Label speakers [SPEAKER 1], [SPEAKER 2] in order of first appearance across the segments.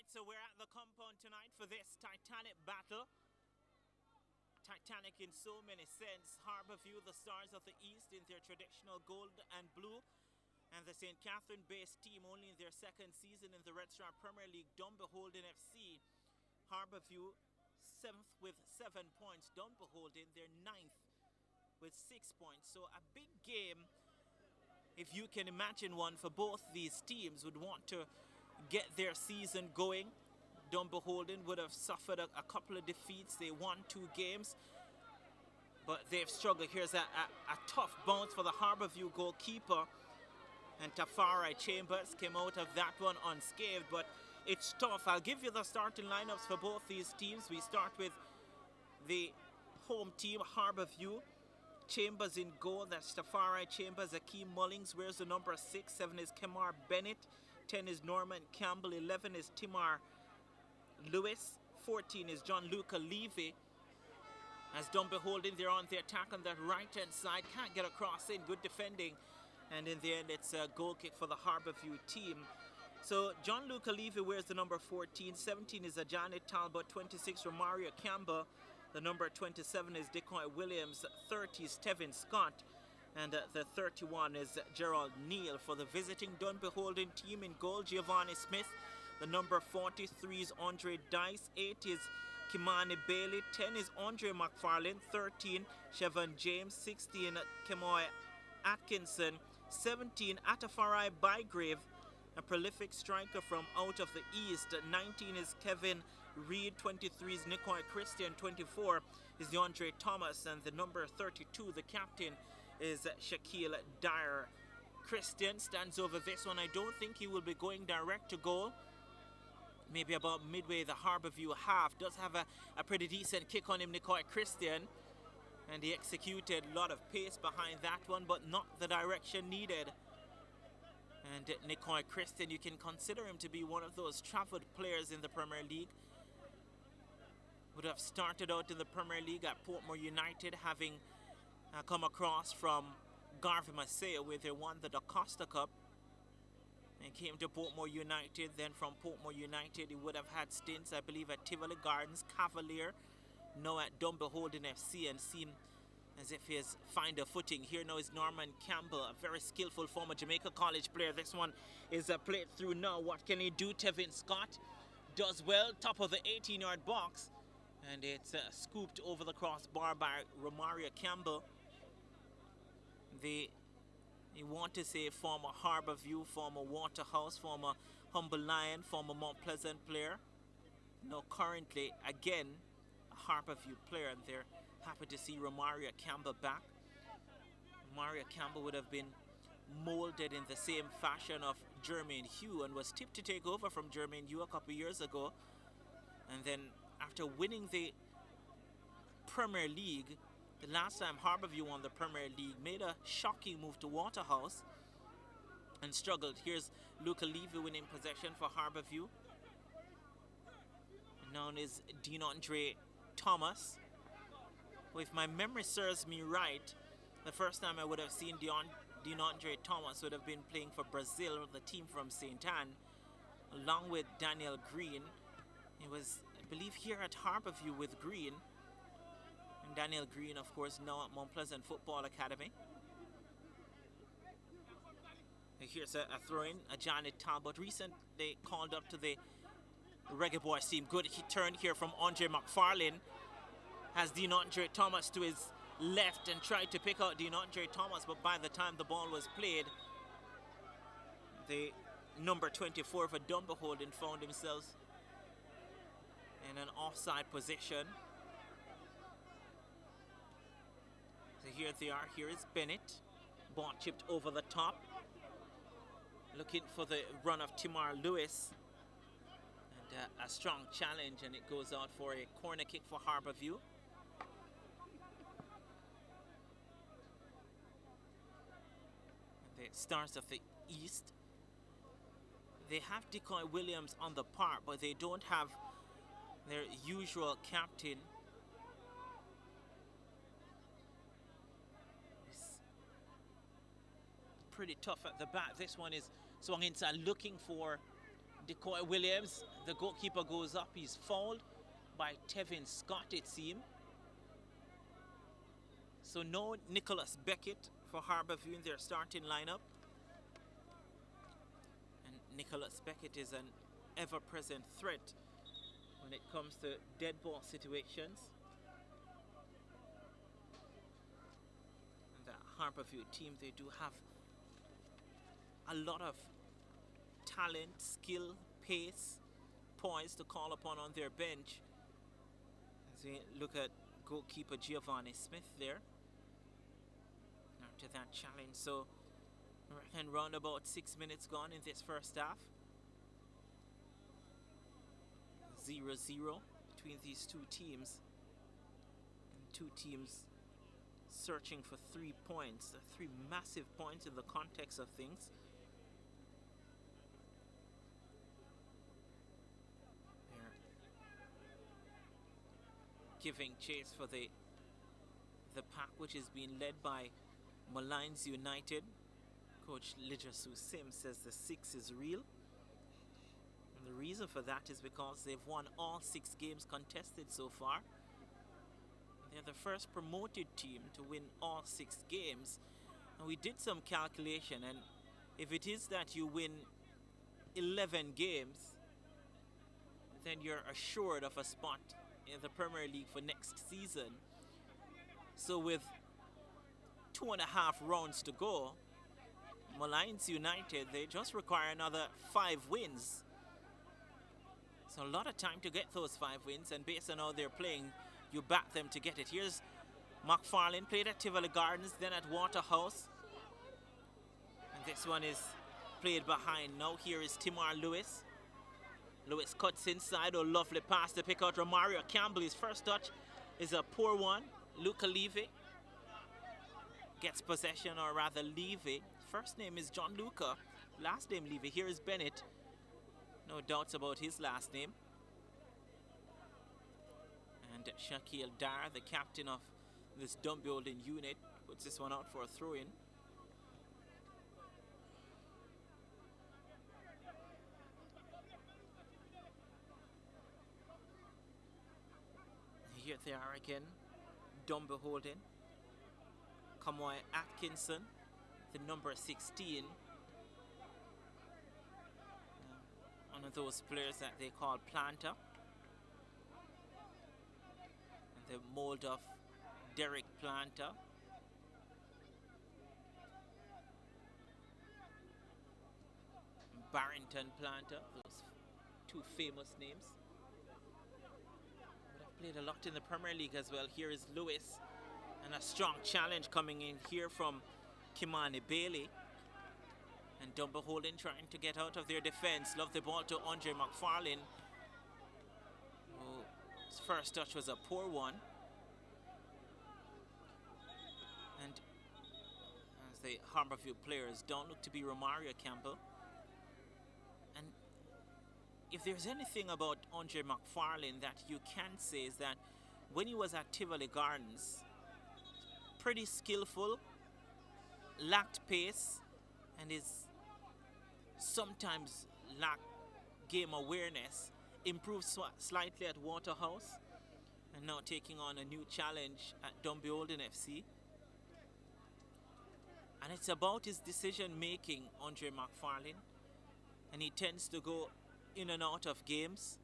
[SPEAKER 1] Alright, so we're at the compound tonight for this titanic battle. Titanic in so many sense. Harbourview, the Stars of the East, in their traditional gold and blue. And the St. Catherine-based team only in their second season in the Red Star Premier League. Dunbeholden FC. Harbourview, 7th with 7 points. Dunbeholden, they're 9th with 6 points. So a big game, if you can imagine one, for both these teams would want to get their season going. Dunbeholden would have suffered a couple of defeats. They won 2 games, but they've struggled. Here's a tough bounce for the Harbourview goalkeeper, and Tafari Chambers came out of that one unscathed, but it's tough. I'll give you the starting lineups for both these teams. We start with the home team, Harbourview. Chambers in goal, that's Tafari Chambers. Akeem Mullings wears the number 6. 7 is Kemar Bennett. 10 is Norman Campbell. 11 is Timar Lewis. 14 is John Luca Levy. As Dunbeholden, they're on the attack on that right hand side. Can't get across in. Good defending. And in the end, it's a goal kick for the Harbourview team. So John Luca Levy wears the number 14. 17 is Janet Talbot. 26 Romario Campbell. The number 27 is Decoy Williams. 30 is Tevin Scott. And the 31 is Gerald Neal. For the visiting Dunbeholden team in goal, Giovanni Smith. The number 43 is Andre Dice. 8 is Kimani Bailey. 10 is Andre McFarlane. 13, Chevon James. 16, Kemoy Atkinson. 17, Atafarai Bygrave, a prolific striker from out of the East. 19 is Kevin Reed. 23 is Nicoy Christian. 24 is DeAndre Thomas. And the number 32, the captain, is Shaquille Dyer. Christian stands over this one. I don't think he will be going direct to goal. Maybe about midway the Harbourview half. Does have a pretty decent kick on him, Nicoy Christian. And he executed a lot of pace behind that one, but not the direction needed. And Nicoy Christian, you can consider him to be one of those travelled players in the Premier League. Would have started out in the Premier League at Portmore United, having come across from Garvey Maceo, where they won the Da Costa Cup. And came to Portmore United. Then from Portmore United, he would have had stints, I believe, at Tivoli Gardens, Cavalier, now at Dunbeholden FC, and seemed as if he has found a footing. Here now is Norman Campbell, a very skillful former Jamaica College player. This one is played through now. What can he do? Tevin Scott does well, top of the 18-yard box, and it's scooped over the crossbar by Romario Campbell. You want to say former Harbourview, former Waterhouse, former Humble Lion, former Mount Pleasant player. No, currently, again, a Harbourview player, and they're happy to see Romario Campbell back. Romario Campbell would have been molded in the same fashion of Jermaine Hugh and was tipped to take over from Jermaine Hugh a couple of years ago. And then after winning the Premier League, the last time Harbourview won the Premier League, made a shocking move to Waterhouse and struggled. Here's Luca Levy winning possession for Harbourview. Known as DeAndre Thomas. Well, if my memory serves me right, the first time I would have seen DeAndre Thomas would have been playing for Brazil, the team from St. Anne, along with Daniel Green. He was, I believe, here at Harbourview with Green. And Daniel Green, of course, now at Mount Pleasant Football Academy. And here's a throw-in, a Janet Talbot. Recently called up to the Reggae Boys team. Good turn here from Andre McFarlane. Has DeAndre Thomas to his left and tried to pick out DeAndre Thomas, but by the time the ball was played, the number 24 for Dunbeholden found himself in an offside position. So here they are. Here is Bennett. Ball chipped over the top. Looking for the run of Timar Lewis. And a strong challenge, and it goes out for a corner kick for Harbourview. The Stars of the East. They have Decoy Williams on the park, but they don't have their usual captain. Pretty tough at the back. This one is swung inside, looking for Decoy Williams, the goalkeeper goes up. He's fouled by Tevin Scott, it seemed. So no Nicholas Beckett for Harbourview in their starting lineup. And Nicholas Beckett is an ever-present threat when it comes to dead ball situations. And the Harbourview team, they do have a lot of talent, skill, pace, poise to call upon on their bench. As we look at goalkeeper Giovanni Smith there after that challenge. So I reckon round about 6 minutes gone in this first half. 0-0 between these two teams. And two teams searching for 3 points, 3 massive points in the context of things. Giving chase for the pack, which is being led by Malines United. Coach Lijasu Sims says the 6 is real. And the reason for that is because they've won all 6 games contested so far. They're the first promoted team to win all 6 games. And we did some calculation, and if it is that you win 11 games, then you're assured of a spot in the Premier League for next season. So with 2.5 rounds to go, Malines United, they just require another 5 wins. So a lot of time to get those 5 wins, and based on how they're playing, you back them to get it. Here's McFarlane, played at Tivoli Gardens, then at Waterhouse. And this one is played behind. Now here is Timar Lewis. Lewis cuts inside. Oh, lovely pass to pick out Romario Campbell. His first touch is a poor one. Luca Levy gets possession, or rather Levy. First name is John Luca, last name Levy. Here is Bennett. No doubts about his last name. And Shaquille Dar, the captain of this Dunbeholden unit, puts this one out for a throw-in. Here they are again, Dunbeholden. Kamoy Atkinson, the number 16. One of those players that they call planter. And the mold of Derek Planter. Barrington Planter, those 2 famous names. Played a lot in the Premier League as well. Here is Lewis, and a strong challenge coming in here from Kimani Bailey. And Dunbeholden trying to get out of their defense. Love the ball to Andre McFarlane. Oh, his first touch was a poor one. And as the Harbourview players don't look to be Romario Campbell. And if there's anything about Andre McFarlane that you can say is that when he was at Tivoli Gardens, pretty skillful, lacked pace, and is sometimes lacked game awareness. Improved slightly at Waterhouse, and now taking on a new challenge at Dunbeholden FC. And it's about his decision making, Andre McFarlane, and he tends to go in and out of games.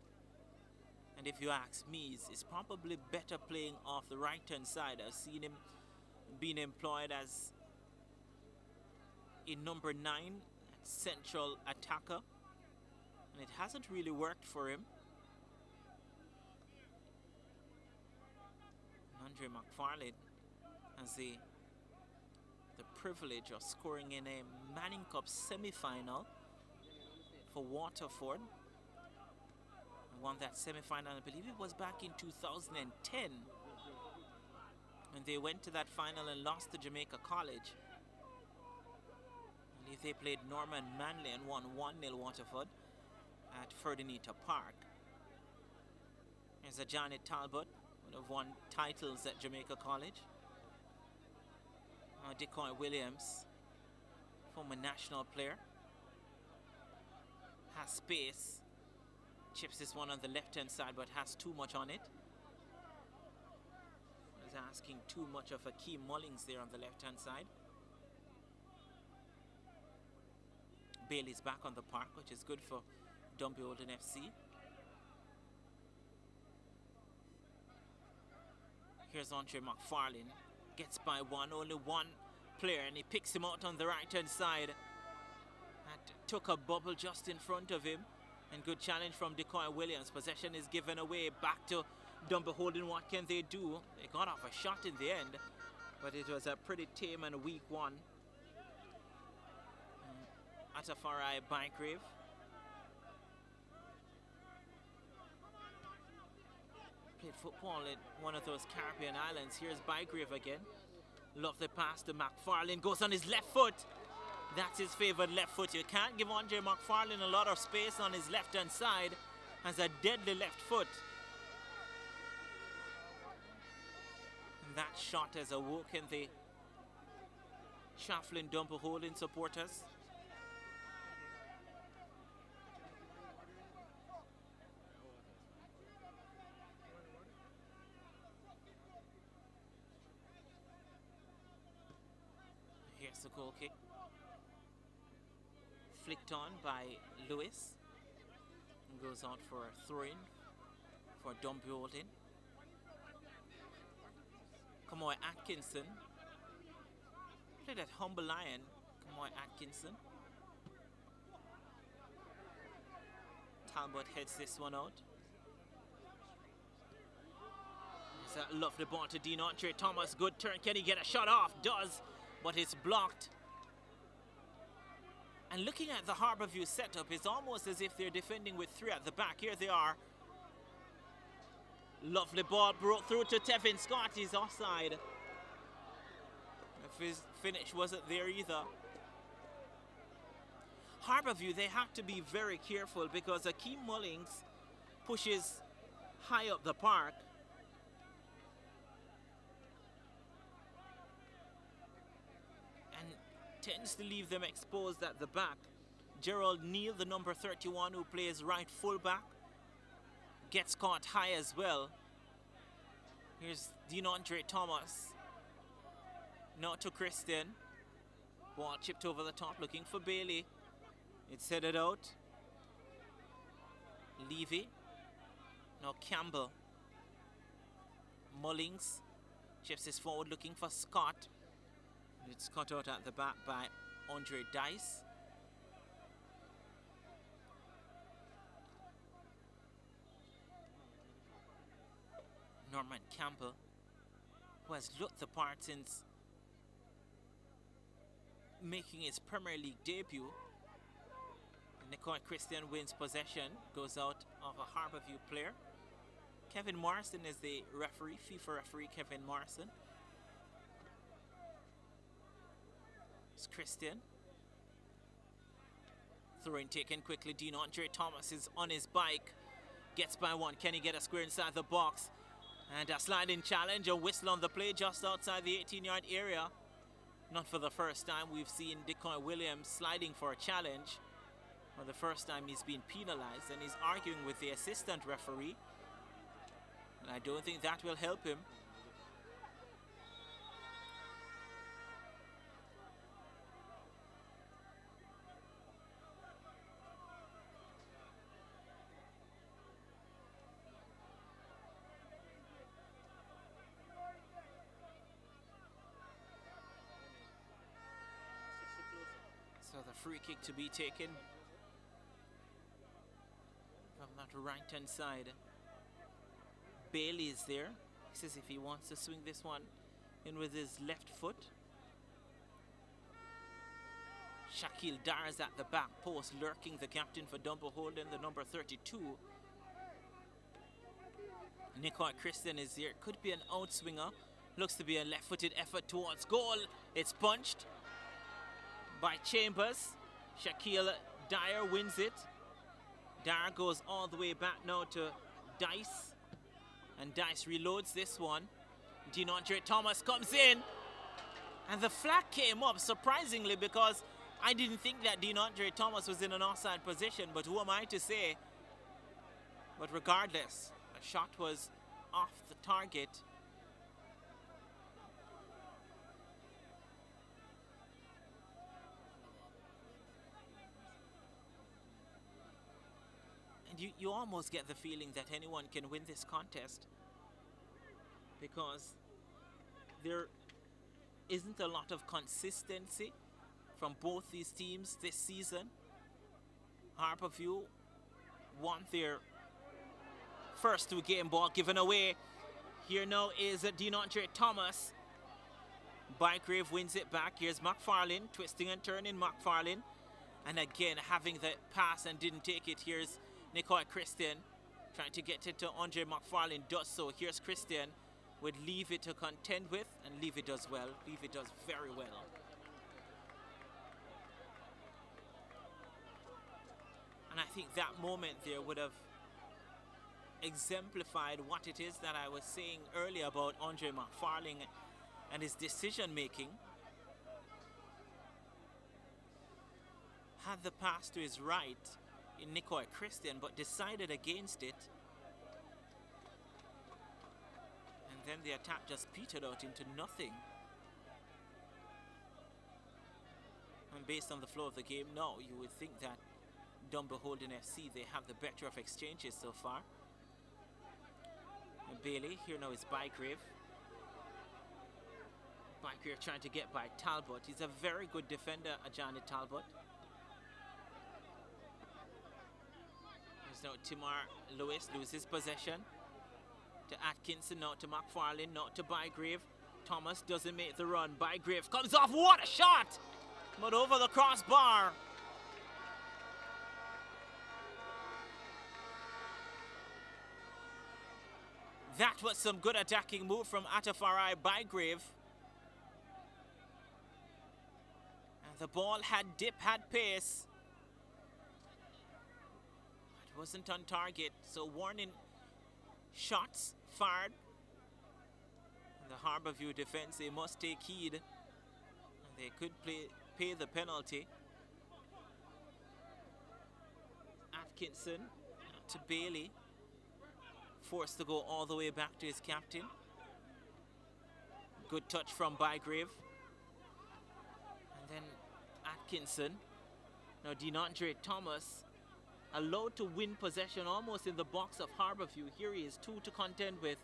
[SPEAKER 1] And if you ask me, he's probably better playing off the right hand side. I've seen him being employed as a number 9 central attacker, and it hasn't really worked for him. Andre McFarlane has the privilege of scoring in a Manning Cup semi-final for Waterford. Won that semi-final, I believe it was back in 2010, when they went to that final and lost to Jamaica College. I believe they played Norman Manley and won 1-0 Waterford at Ferdinand Park. There's a Johnny Talbot, would have won titles at Jamaica College. Decoy Williams, former national player, has space. Chips this one on the left-hand side, but has too much on it. Is asking too much of Akeem Mullings there on the left-hand side. Bailey's back on the park, which is good for Dunbeholden FC. Here's Andre McFarlane. Gets by one, only one player, and he picks him out on the right-hand side. And took a bubble just in front of him. And good challenge from Decoy Williams. Possession is given away back to Dunbeholden. What can they do? They got off a shot in the end, but it was a pretty tame and weak one. Atafari Bygrave. Played football in one of those Caribbean islands. Here's Bygrave again. Lovely pass to McFarlane. Goes on his left foot. That's his favored left foot. You can't give Andre McFarlane a lot of space on his left-hand side. Has a deadly left foot. And that shot has awoken the Chafflin Dunbeholden supporters. Here's the goal kick. Flicked on by Lewis. And goes out for a throw-in for Dunbeholden. Kamoy Atkinson. Played at Humble Lion. Kamoy Atkinson. Talbot heads this one out. It's a lovely ball to Dean Andre Thomas. Good turn. Can he get a shot off? Does. But it's blocked. And looking at the Harbour View setup, it's almost as if they're defending with three at the back. Here they are. Lovely ball broke through to Tevin Scott. He's offside. If his finish wasn't there either. Harbour View, they have to be very careful because Akeem Mullings pushes high up the park. Tends to leave them exposed at the back. Gerald Neal, the number 31, who plays right fullback, gets caught high as well. Here's Dean Andre Thomas. Now to Christian. Ball chipped over the top, looking for Bailey. It's headed out. Levy. Now Campbell. Mullings chips his forward, looking for Scott. It's cut out at the back by Andre Dice. Norman Campbell, who has looked the part since making his Premier League debut. Nicole Christian wins possession, goes out of a Harbour View player. Kevin Morrison is the referee, FIFA referee Kevin Morrison. It's Christian. Throw-in taken quickly. Dean Andre Thomas is on his bike. Gets by one. Can he get a square inside the box? And a sliding challenge. A whistle on the play just outside the 18-yard area. Not for the first time we've seen Decoy Williams sliding for a challenge. For the first time he's been penalized, and he's arguing with the assistant referee. And I don't think that will help him. So the free kick to be taken from that right-hand side. Bailey is there. He says if he wants to swing this one in with his left foot. Shaquille Dar is at the back post, lurking, the captain for Dunbeholden, the number 32. Nicole Christian is here. Could be an outswinger. Looks to be a left-footed effort towards goal. It's punched by Chambers. Shaquille Dyer wins it. Dyer goes all the way back now to Dice. And Dice reloads this one. Dean Andre Thomas comes in. And the flag came up surprisingly because I didn't think that DeAndre Thomas was in an offside position, but who am I to say? But regardless, a shot was off the target. And you almost get the feeling that anyone can win this contest, because there isn't a lot of consistency from both these teams this season. Harborview want their first 2 game ball given away. Here now is DeAndre Thomas. Bygrave wins it back. Here's McFarlane, twisting and turning McFarlane. And again, having the pass and didn't take it. Here's Nicole Christian trying to get it to Andre McFarlane. Does so. Here's Christian with Levy to contend with. And Levy does well. Levy does very well. And I think that moment there would have exemplified what it is that I was saying earlier about Andre McFarlane and his decision making. Had the pass to his right in Nicole Christian, but decided against it. And then the attack just petered out into nothing. And based on the flow of the game now, you would think that Dunbeholden FC, they have the better of exchanges so far. And Bailey, here now is Bygrave. Bygrave trying to get by Talbot. He's a very good defender, Ajani Talbot. There's now Timar Lewis loses possession to Atkinson, now to McFarlane, now to Bygrave. Thomas doesn't make the run. Bygrave comes off. What a shot! But over the crossbar. That was some good attacking move from Atafarai Bygrave. And the ball had dip, had pace. It wasn't on target, so warning shots fired. And the Harborview defense, they must take heed. And they could pay the penalty. Atkinson to Bailey. Forced to go all the way back to his captain. Good touch from Bygrave. And then Atkinson. Now DeAndre Thomas allowed to win possession almost in the box of Harborview. Here he is, 2 to contend with.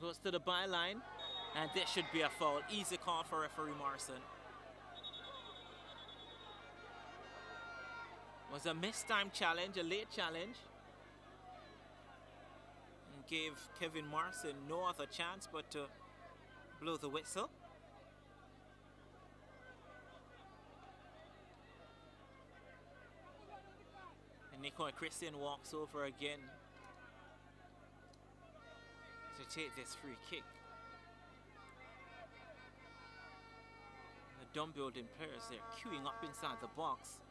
[SPEAKER 1] Goes to the byline. And this should be a foul. Easy call for referee Morrison. Was a missed time challenge, a late challenge. Gave Kevin Morrison no other chance but to blow the whistle. And Nicole Christian walks over again to take this free kick. The Dunbeholden players, they're queuing up inside the box.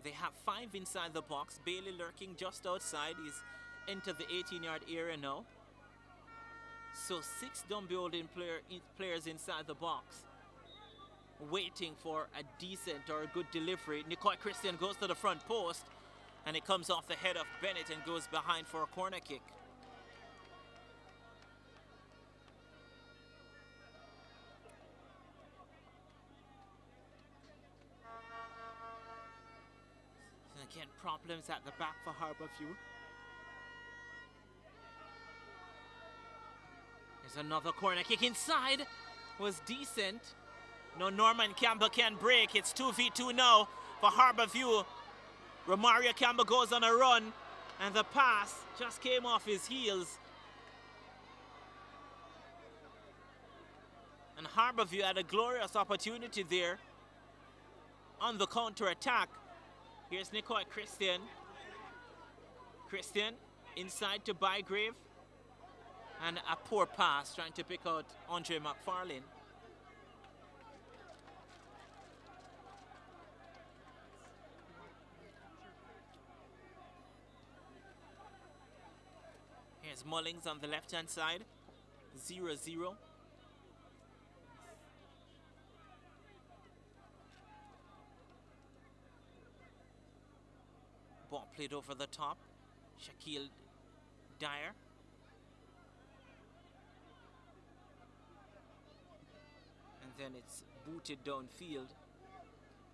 [SPEAKER 1] They have 5 inside the box. Bailey lurking just outside. He's entered the 18-yard area now. So 6 Dunbeholden players inside the box, waiting for a decent or a good delivery. Nicole Christian goes to the front post, and it comes off the head of Bennett and goes behind for a corner kick. Again, problems at the back for Harborview. There's another corner kick inside. Was decent. No, Norman Campbell can break. It's 2v2 now for Harborview. Romario Campbell goes on a run, and the pass just came off his heels. And Harborview had a glorious opportunity there on the counter-attack. Here's Nicole Christian. Christian inside to Bygrave. And a poor pass trying to pick out Andre McFarlane. Here's Mullings on the left-hand side. 0-0. Ball played over the top. Shaquille Dyer. And then it's booted downfield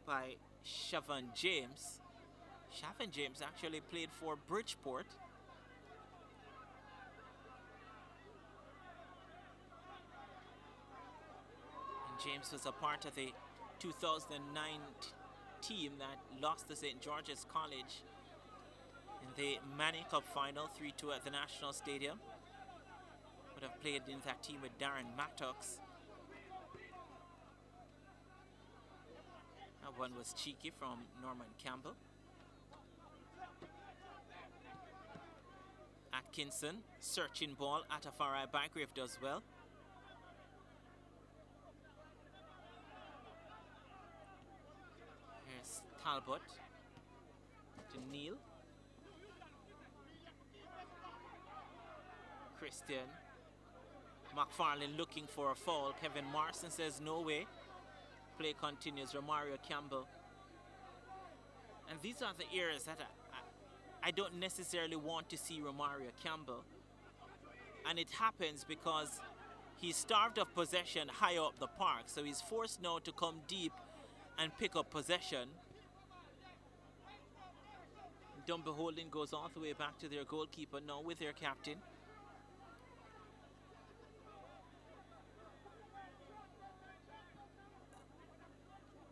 [SPEAKER 1] by Shavan James. Shavan James actually played for Bridgeport. And James was a part of the 2009 team that lost to St. George's College in the Manning Cup final, 3-2 at the National Stadium. Would have played in that team with Darren Mattox. That one was cheeky from Norman Campbell. Atkinson, searching ball. Atafari Bygrave does well. Here's Talbot to Neal. Christian. McFarlane looking for a foul. Kevin Morrison says no way. Play continues. Romario Campbell. And these are the areas that I don't necessarily want to see Romario Campbell. And it happens because he's starved of possession high up the park. So he's forced now to come deep and pick up possession. Dunbeholden goes all the way back to their goalkeeper now with their captain.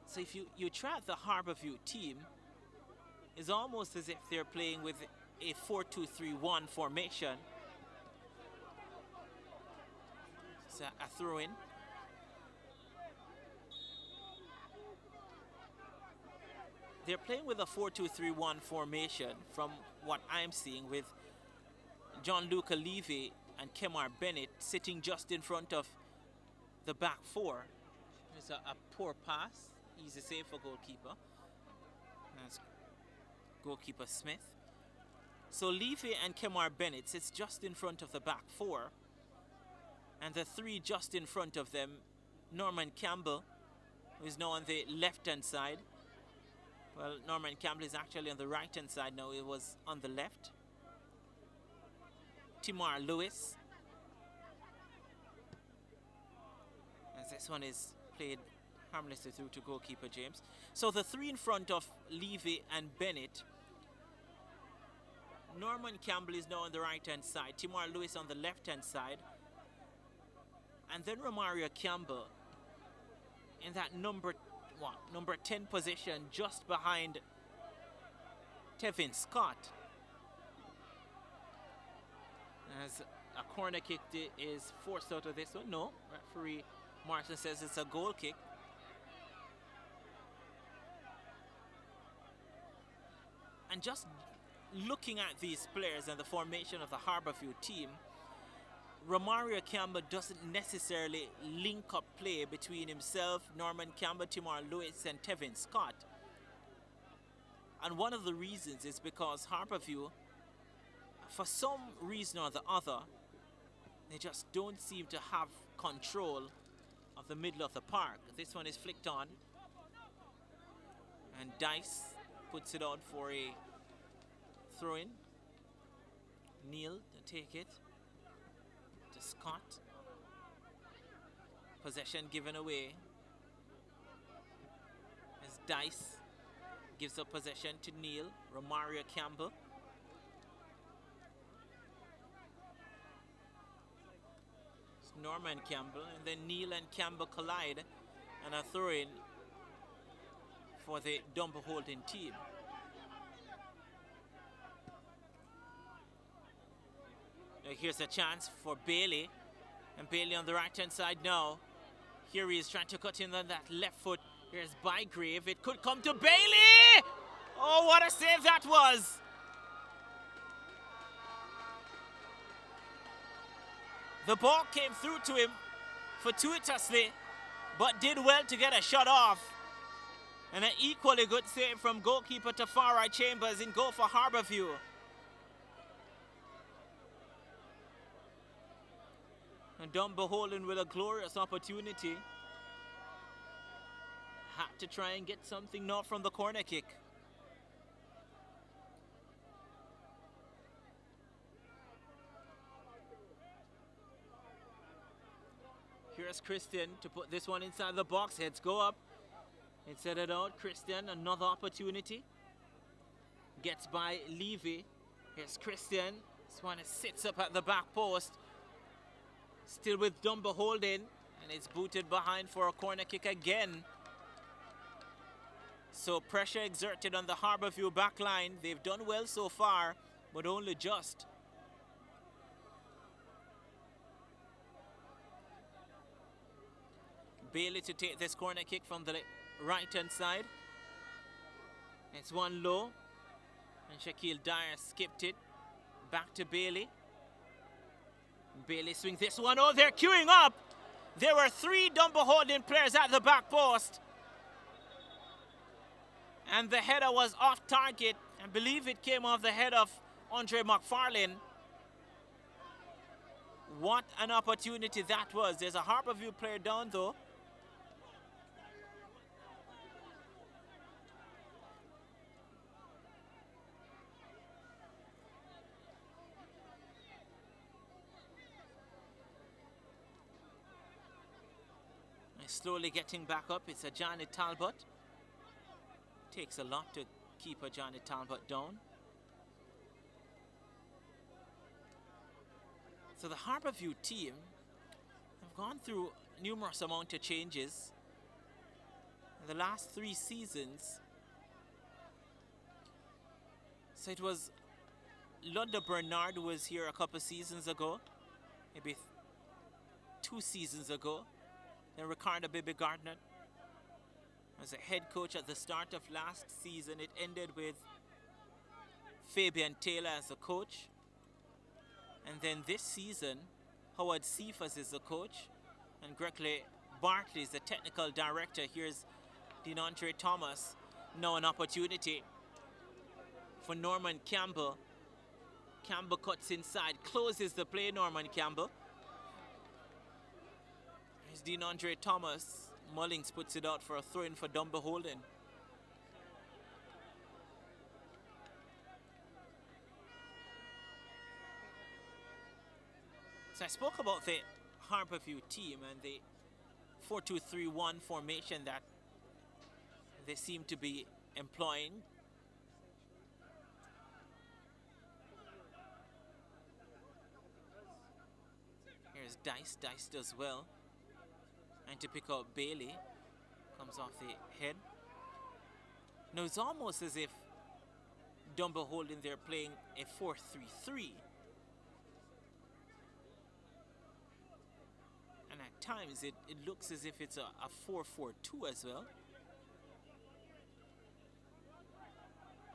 [SPEAKER 1] So if you track the Harbourview team, it's almost as if they're playing with a 4-2-3-1 formation. So a throw-in. They're playing with a 4-2-3-1 formation from what I'm seeing, with Gianluca Levy and Kemar Bennett sitting just in front of the back four. There's a poor pass. Easy save for goalkeeper. That's goalkeeper Smith. So Levy and Kemar Bennett sits just in front of the back four. And the three just in front of them, Norman Campbell, who is now on the left-hand side. Well, Norman Campbell is actually on the right-hand side now. He was on the left. Timar Lewis. As this one is played harmlessly through to goalkeeper James. So the three in front of Levy and Bennett. Norman Campbell is now on the right-hand side. Timar Lewis on the left-hand side. And then Romario Campbell in that number 10 position, just behind Tevin Scott. As a corner kick is forced out of this one. No, referee Martin says it's a goal kick. And just looking at these players and the formation of the Harbourview team, Romario Campbell doesn't necessarily link up play between himself, Norman Campbell, Timar Lewis and Tevin Scott. And one of the reasons is because Harbourview, for some reason or the other, they just don't seem to have control of the middle of the park. This one is flicked on. And Dice puts it out for a throw-in. Neal to take it. To Scott. Possession given away. As Dice gives up possession to Neal. Romario Campbell. It's Norman Campbell. And then Neal and Campbell collide. And a throw-in for the Dunbeholden team. Now here's a chance for Bailey. And Bailey on the right-hand side now. Here he is trying to cut in on that left foot. Here's Bygrave. It could come to Bailey! Oh, what a save that was! The ball came through to him fortuitously, but did well to get a shot off. And an equally good save from goalkeeper Tafari Chambers in goal for Harbourview. And Dunbeholden with a glorious opportunity. Had to try and get something now from the corner kick. Here's Christian to put this one inside the box. Heads go up. It's headed out. Christian, another opportunity. Gets by Levy. Here's Christian. This one sits up at the back post. Still with Dunbeholden. And it's booted behind for a corner kick again. So pressure exerted on the Harbourview back line. They've done well so far, but only just. Bailey to take this corner kick from the right-hand side. It's one low. And Shaquille Dyer skipped it. Back to Bailey. Bailey swings this one. Oh, they're queuing up. There were 3 Dunbeholden players at the back post. And the header was off target. I believe it came off the head of Andre McFarlane. What an opportunity that was. There's a Harbourview player down though. Slowly getting back up, it's a Johnny Talbot. Takes a lot to keep a Johnny Talbot down. So the Harbourview team have gone through numerous amount of changes in the last 3 seasons. So it was Lunda Bernard who was here a couple seasons ago, maybe 2 seasons ago. Then Ricardo Bibi Gardner was a head coach at the start of last season. It ended with Fabian Taylor as the coach. And then this season, Howard Cephas is the coach. And Gregory Bartley is the technical director. Here's DeAndre Thomas. Now an opportunity for Norman Campbell. Campbell cuts inside, closes the play, Norman Campbell. Here's DeAndre Thomas. Mullings puts it out for a throw-in for Dunbeholden. So I spoke about the Harbourview team and the 4-2-3-1 formation that they seem to be employing. Here's Dice. Dice does well. And to pick up Bailey. Comes off the head. Now it's almost as if Dunbeholden, they're playing a 4-3-3. And at times it looks as if it's a 4-4-2 as well.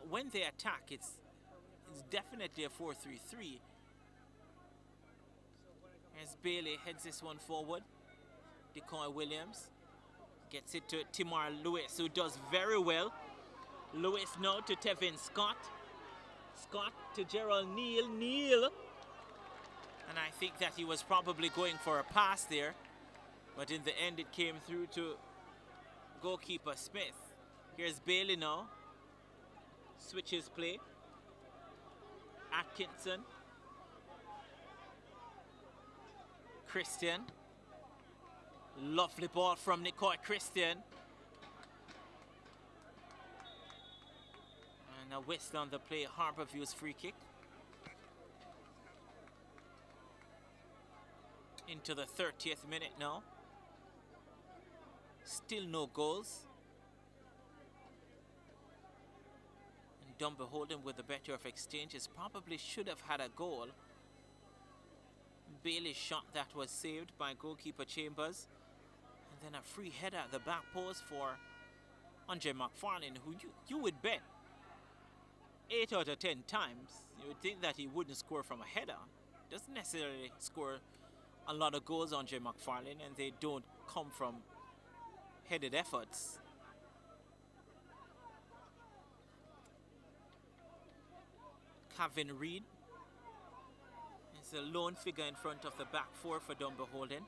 [SPEAKER 1] When they attack, it's definitely a 4-3-3. As Bailey heads this one forward. Decoy Williams gets it to Timar Lewis, who does very well. Lewis now to Tevin Scott. Scott to Gerald Neal. Neal. And I think that he was probably going for a pass there. But in the end, it came through to goalkeeper Smith. Here's Bailey now. Switches play. Atkinson. Christian. Lovely ball from Nicoy Christian. And a whistle on the play. Harbourview's free kick. Into the 30th minute now. Still no goals. And Dunbeholden with the better of exchanges probably should have had a goal. Bailey's shot that was saved by goalkeeper Chambers. And then a free header at the back post for Andre McFarlane, who you would bet 8 out of 10 times you would think that he wouldn't score from a header. Doesn't necessarily score a lot of goals, Andre McFarlane, and they don't come from headed efforts. Kevin Reed is a lone figure in front of the back four for Dunbeholden.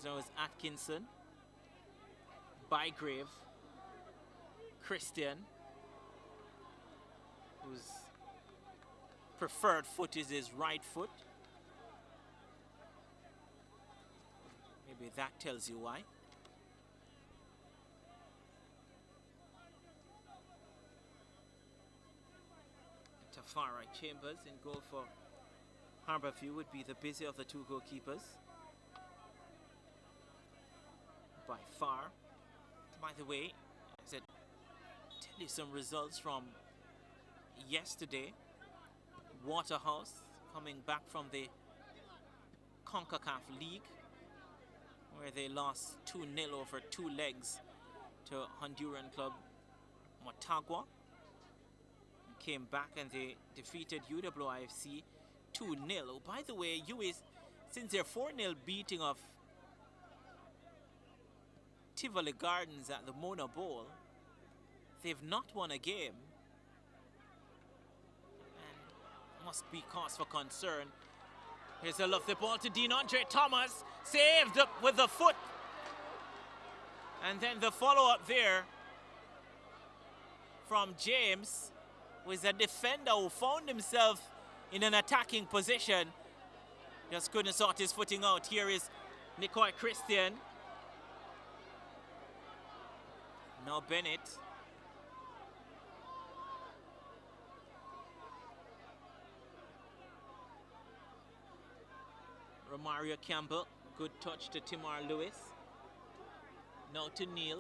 [SPEAKER 1] There's Atkinson, Bygrave, Christian, whose preferred foot is his right foot. Maybe that tells you why. Tafari Chambers in goal for Harbourview would be the busier of the two goalkeepers. By far. By the way, I said, tell you some results from yesterday. Waterhouse coming back from the CONCACAF League, where they lost 2-0 over 2 legs to Honduran club Motagua. Came back and they defeated UWIFC 2-0. Oh, by the way, since their 4-0 beating of Tivoli Gardens at the Mona Bowl, they've not won a game. And must be cause for concern. Here's a lovely ball to DeAndre Thomas. Saved up with the foot. And then the follow-up there from James was a defender who found himself in an attacking position. Just couldn't sort his footing out. Here is Nicoy Christian. Now Bennett. Romario Campbell. Good touch to Timar Lewis. Now to Neil.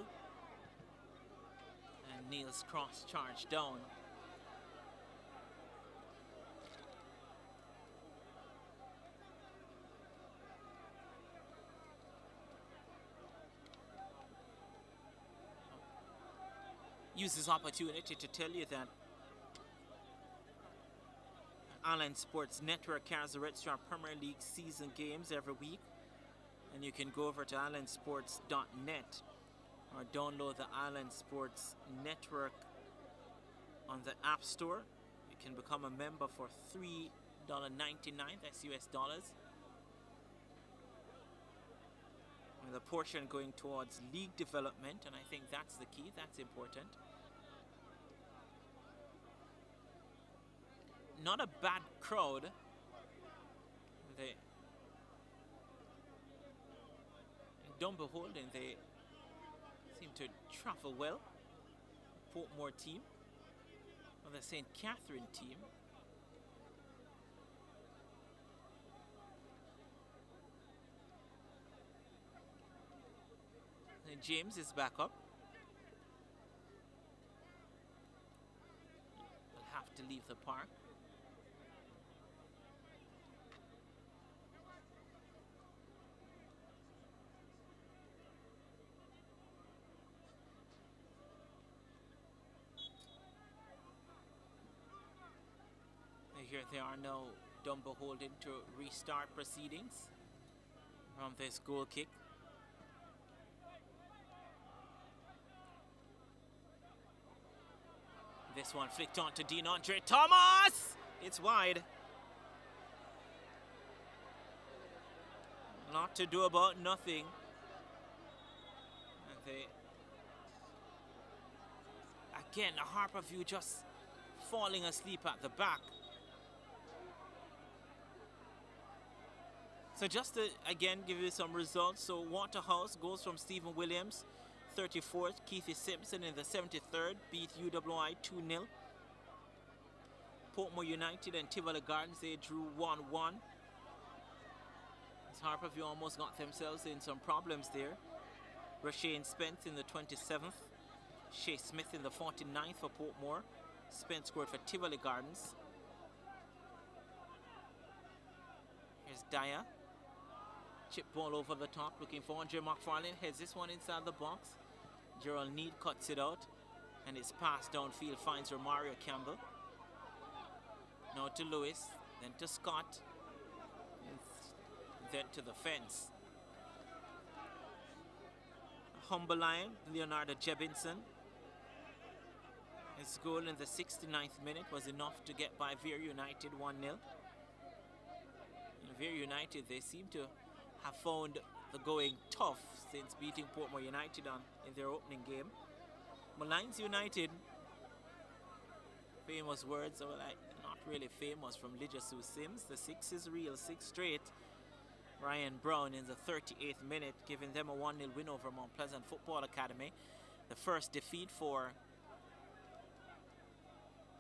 [SPEAKER 1] And Neil's cross charge down. Use this opportunity to tell you that Island Sports Network carries the Red Star Premier League season games every week, and you can go over to islandsports.net or download the Island Sports Network on the App Store. You can become a member for $3.99, that's US dollars. With a portion going towards league development, and I think that's the key, that's important. Not a bad crowd. In Dunbeholden, they seem to travel well. Portmore team, or the St. Catherine team. And James is back up. Will have to leave the park. Here they are now, Dunbeholden to restart proceedings from this goal kick. This one flicked on to DeAndre Thomas! It's wide. Lot to do about nothing. And they, again, Harbourview just falling asleep at the back. So just to, again, give you some results. So Waterhouse goes from Stephen Williams, 34th. Keithy Simpson in the 73rd beat UWI 2-0. Portmore United and Tivoli Gardens, they drew 1-1. As Harbourview almost got themselves in some problems there. Rashane Spence in the 27th. Shea Smith in the 49th for Portmore. Spence scored for Tivoli Gardens. Here's Dyer. Chip ball over the top, looking for Andre McFarlane. Heads this one inside the box. Gerald Need cuts it out, and it's passed downfield, finds Romario Campbell. Now to Lewis, then to Scott, and then to the fence. Humble Lion, Leonardo Jebinson. His goal in the 69th minute was enough to get by Veer United 1-0. In Veer United, they seem to have found the going tough since beating Portmore United in their opening game. Malines United, famous words, or like not really famous, from Lijasu Sims. The 6 is real, 6 straight. Ryan Brown in the 38th minute, giving them a 1-0 win over Mount Pleasant Football Academy. The first defeat for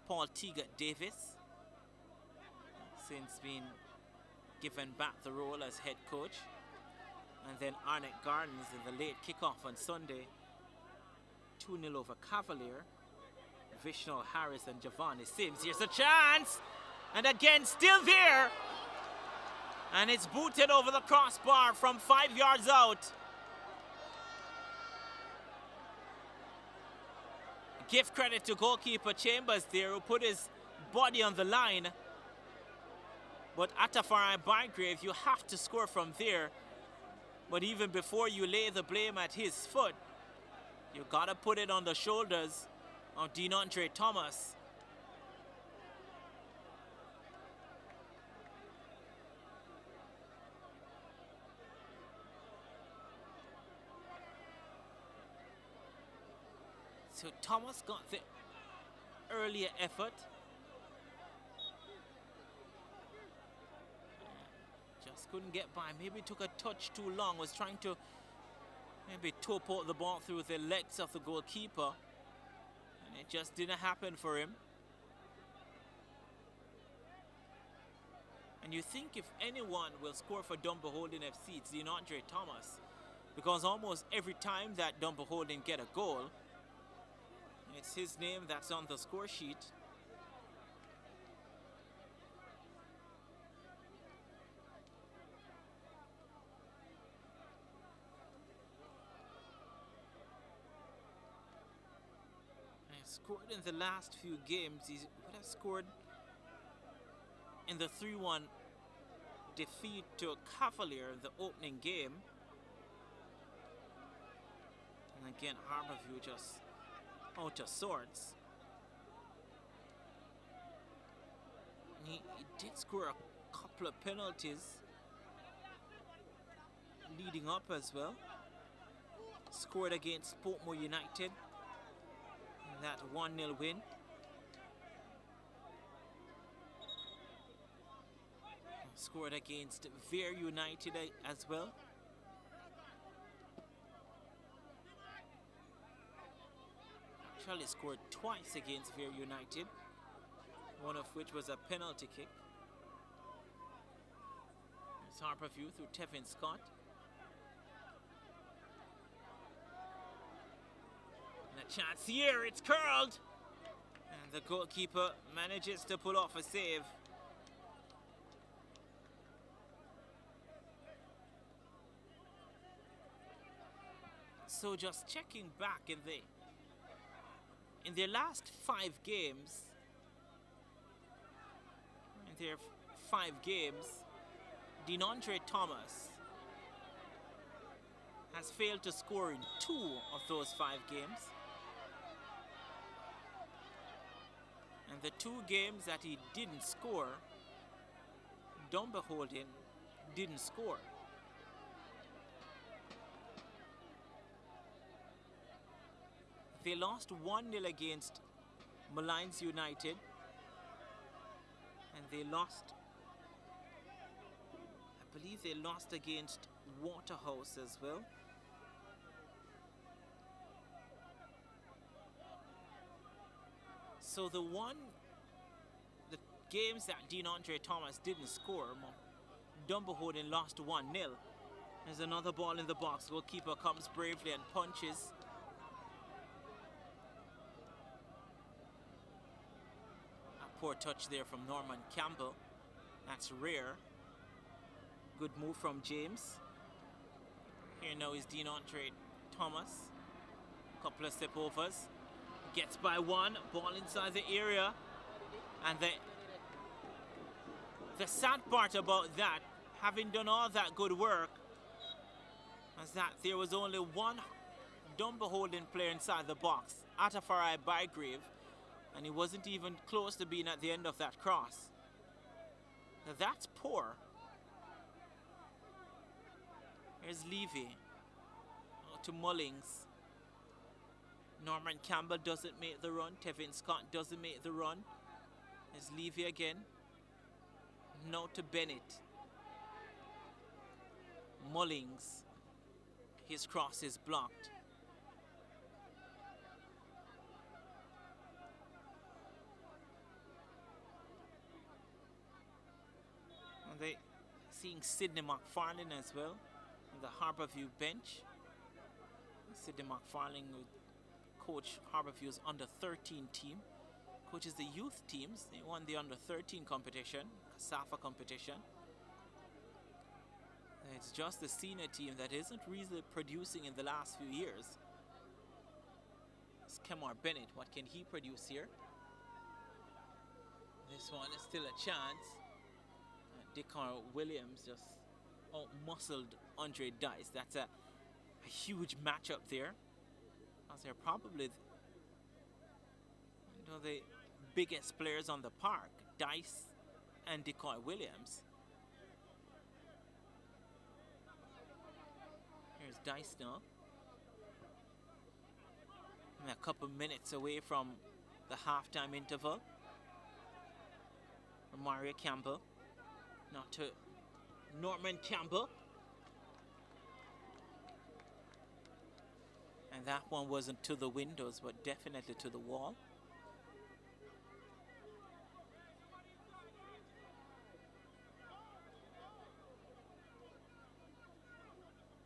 [SPEAKER 1] Paul Teagat Davis since being given back the role as head coach. And then Arnett Gardens in the late kickoff on Sunday, 2-0 over Cavalier. Vishnal Harris and Giovanni Sims. Here's a chance! And again, still there! And it's booted over the crossbar from 5 yards out. Give credit to goalkeeper Chambers there, who put his body on the line. But Atafari Bygrave, you have to score from there. But even before you lay the blame at his foot, you gotta put it on the shoulders of DeAndre Thomas. So Thomas got the earlier effort. Just couldn't get by. Maybe took a touch too long. Was trying to maybe top out the ball through the legs of the goalkeeper. And it just didn't happen for him. And you think if anyone will score for Dunbeholden FC, it's DeAndre Thomas. Because almost every time that Dunbeholden get a goal, it's his name that's on the score sheet. He scored in the last few games. He would have scored in the 3-1 defeat to Cavalier in the opening game. And again, Harborview just out of sorts. He did score a couple of penalties leading up as well. Scored against Portmore United in that 1-0 win. Scored against Vere United as well. Actually scored twice against Vere United, one of which was a penalty kick. It's Harborview through Tevin Scott. And a chance here, it's curled! And the goalkeeper manages to pull off a save. So just checking back in their last 5 games, DeAndre Thomas has failed to score in 2 of those 5 games. And the 2 games that he didn't score, Dunbeholden didn't score. They lost 1-0 against Malines United. And they lost, I believe they lost against Waterhouse as well. So the games that DeAndre Thomas didn't score, Dunbeholden lost 1-0. There's another ball in the box. Goalkeeper comes bravely and punches. Poor touch there from Norman Campbell. That's rare. Good move from James. Here now is DeAndre Thomas. Couple of step overs. Gets by one. Ball inside the area. And the sad part about that, having done all that good work, was that there was only one Dunbeholden player inside the box, Atafari Bygrave. And he wasn't even close to being at the end of that cross. Now that's poor. Here's Levy. Out to Mullings. Norman Campbell doesn't make the run. Tevin Scott doesn't make the run. There's Levy again. Now to Bennett. Mullings. His cross is blocked. And they seeing Sidney McFarlane as well on the Harbourview bench. Sidney McFarlane would coach Harbourview's under 13 team. Coaches the youth teams. They won the under 13 competition, SAFA competition. It's just the senior team that isn't really producing in the last few years. It's Kemar Bennett. What can he produce here? This one is still a chance. Decar Williams just out-muscled Andre Dice. That's a huge matchup there. As they're probably the biggest players on the park, Dice and Decoy Williams. Here's Dice now. And a couple minutes away from the halftime interval. Mario Campbell. Now to Norman Campbell. And that one wasn't to the windows, but definitely to the wall.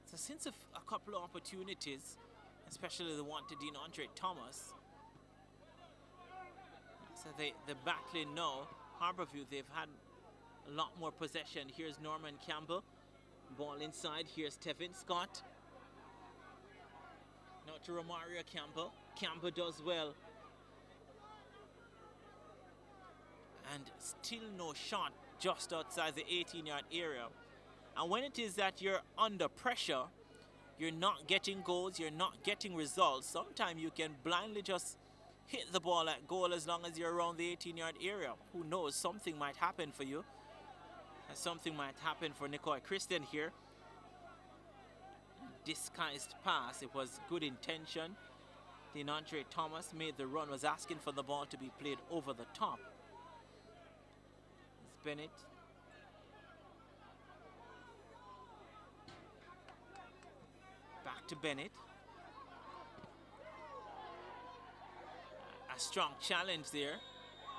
[SPEAKER 1] So since a couple of opportunities, especially the one to DeAndre Thomas, so they're battling now. Harbourview, they've had a lot more possession. Here's Norman Campbell. Ball inside. Here's Tevin Scott. Now to Romario Campbell. Campbell does well. And still no shot just outside the 18-yard area. And when it is that you're under pressure, you're not getting goals, you're not getting results, sometimes you can blindly just hit the ball at goal as long as you're around the 18-yard area. Who knows, something might happen for you. And something might happen for Nicoy Christian here. Disguised pass, it was good intention. DeAndre Thomas made the run, was asking for the ball to be played over the top. It's Bennett. Back to Bennett. A strong challenge there.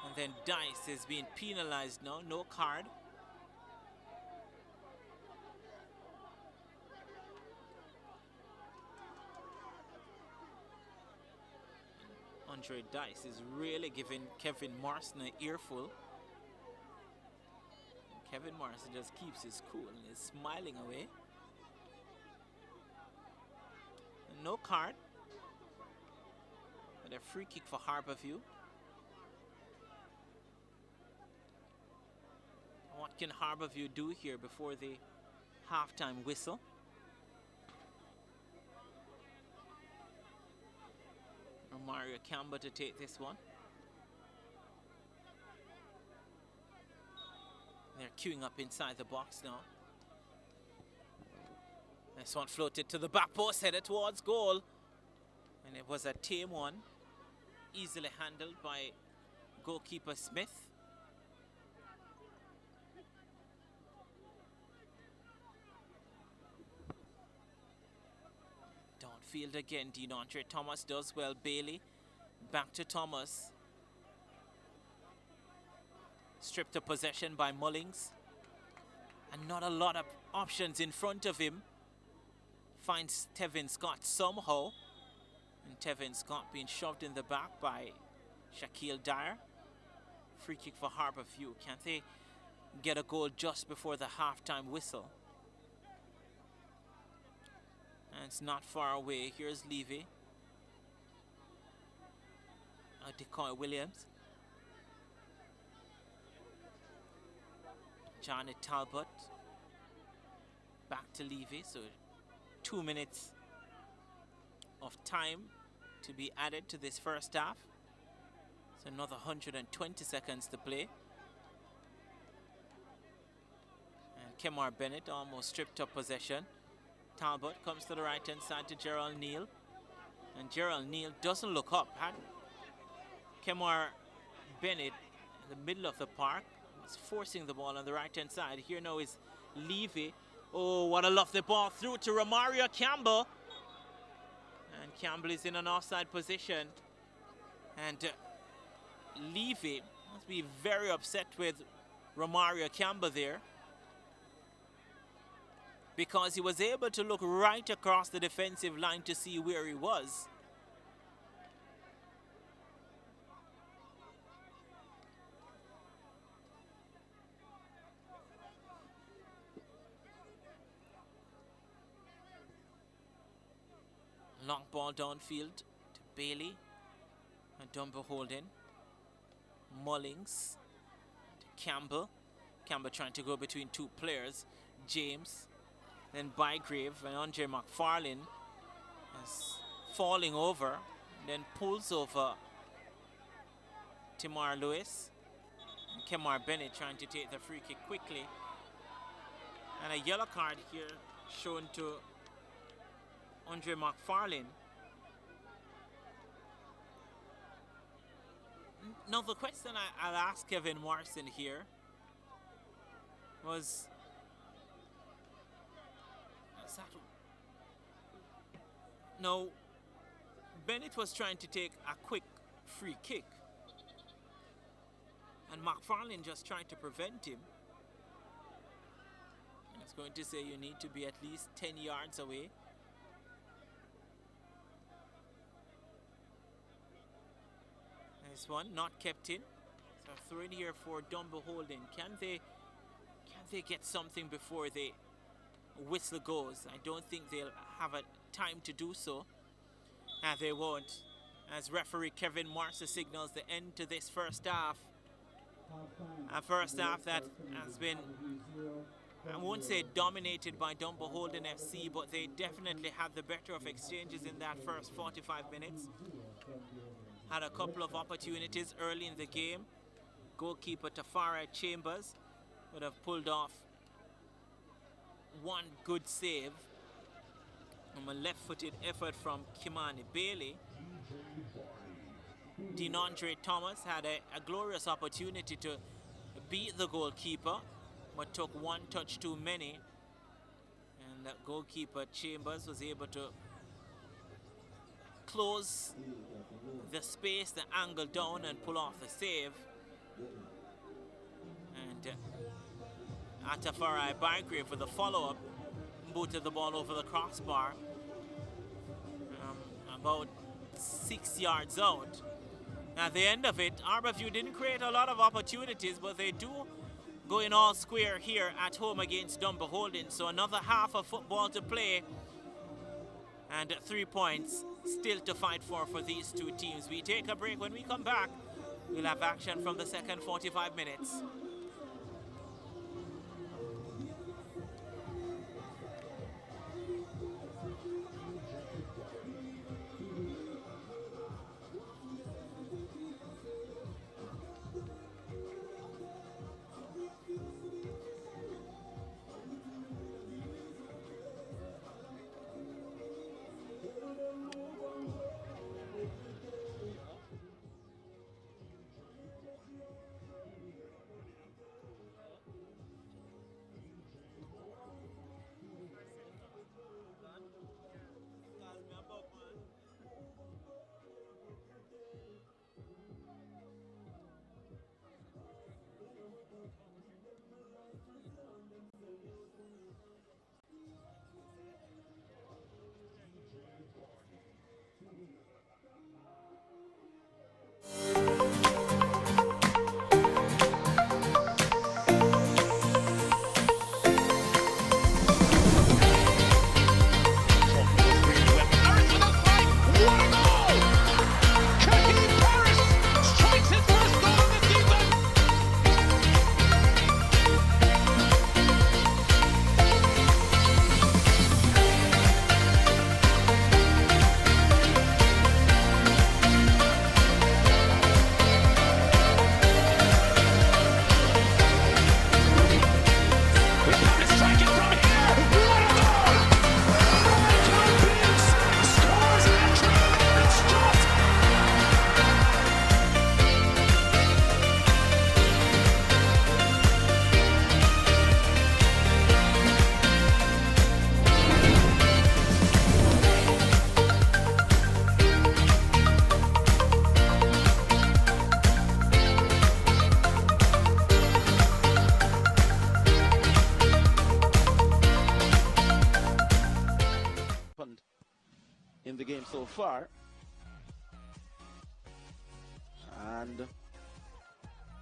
[SPEAKER 1] And then Dice is being penalized now. No card. Andre Dice is really giving Kevin Morrison an earful. And Kevin Morrison just keeps his cool and is smiling away. No card. And a free kick for Harbourview. What can Harbourview do here before the halftime whistle? Mario Campbell to take this one. They're queuing up inside the box now. This one floated to the back post, headed towards goal. And it was a tame one. Easily handled by goalkeeper Smith. Downfield again, DeAndre Thomas does well. Bailey, back to Thomas. Stripped of possession by Mullings. And not a lot of options in front of him. Finds Tevin Scott somehow. And Tevin Scott being shoved in the back by Shaquille Dyer. Free kick for Harbourview. Can't they get a goal just before the halftime whistle? And it's not far away. Here's Levy. Decoy Williams. Johnny Talbot. Back to Levy. So 2 minutes of time to be added to this first half. So another 120 seconds to play. And Kemar Bennett almost stripped up possession. Talbot comes to the right hand side to Gerald Neal. And Gerald Neal doesn't look up. Had Kemar Bennett in the middle of the park, was forcing the ball on the right hand side. Here now is Levy Oh, what a lovely ball through to Romario Campbell. And Campbell is in an offside position. And Levy must be very upset with Romario Campbell there, because he was able to look right across the defensive line to see where he was. Long ball downfield to Bailey and Dunbeholden. Mullings to Campbell. Campbell trying to go between two players. James, then Bygrave, and Andre McFarlane is falling over, then pulls over Timar Lewis. And Kemar Bennett trying to take the free kick quickly. And a yellow card here shown to Andre McFarlane. Now the question I'll ask Kevin Morrison here was, now Bennett was trying to take a quick free kick and McFarlane just trying to prevent him. It's going to say you need to be at least 10 yards away. This one not kept in. So throw in here for Dunbeholden. Can they get something before the whistle goes? I don't think they'll have a time to do so. And they won't, as referee Kevin Marsa signals the end to this first half. A first half that has been, I won't say dominated by Dunbeholden FC, but they definitely had the better of exchanges in that first 45 minutes. Had a couple of opportunities early in the game. Goalkeeper Tafara Chambers would have pulled off one good save from a left-footed effort from Kimani Bailey. DeAndre Thomas had a glorious opportunity to beat the goalkeeper, but took one touch too many. And that goalkeeper Chambers was able to close the space, the angle down, and pull off the save. And Atafarai Bygrave with the follow-up booted the ball over the crossbar, about 6 yards out. At the end of it, Harbourview didn't create a lot of opportunities, but they do go in all square here at home against Dunbeholden. So another half of football to play, and 3 points still to fight for these two teams. We take a break. When we come back, we'll have action from the second 45 minutes.
[SPEAKER 2] And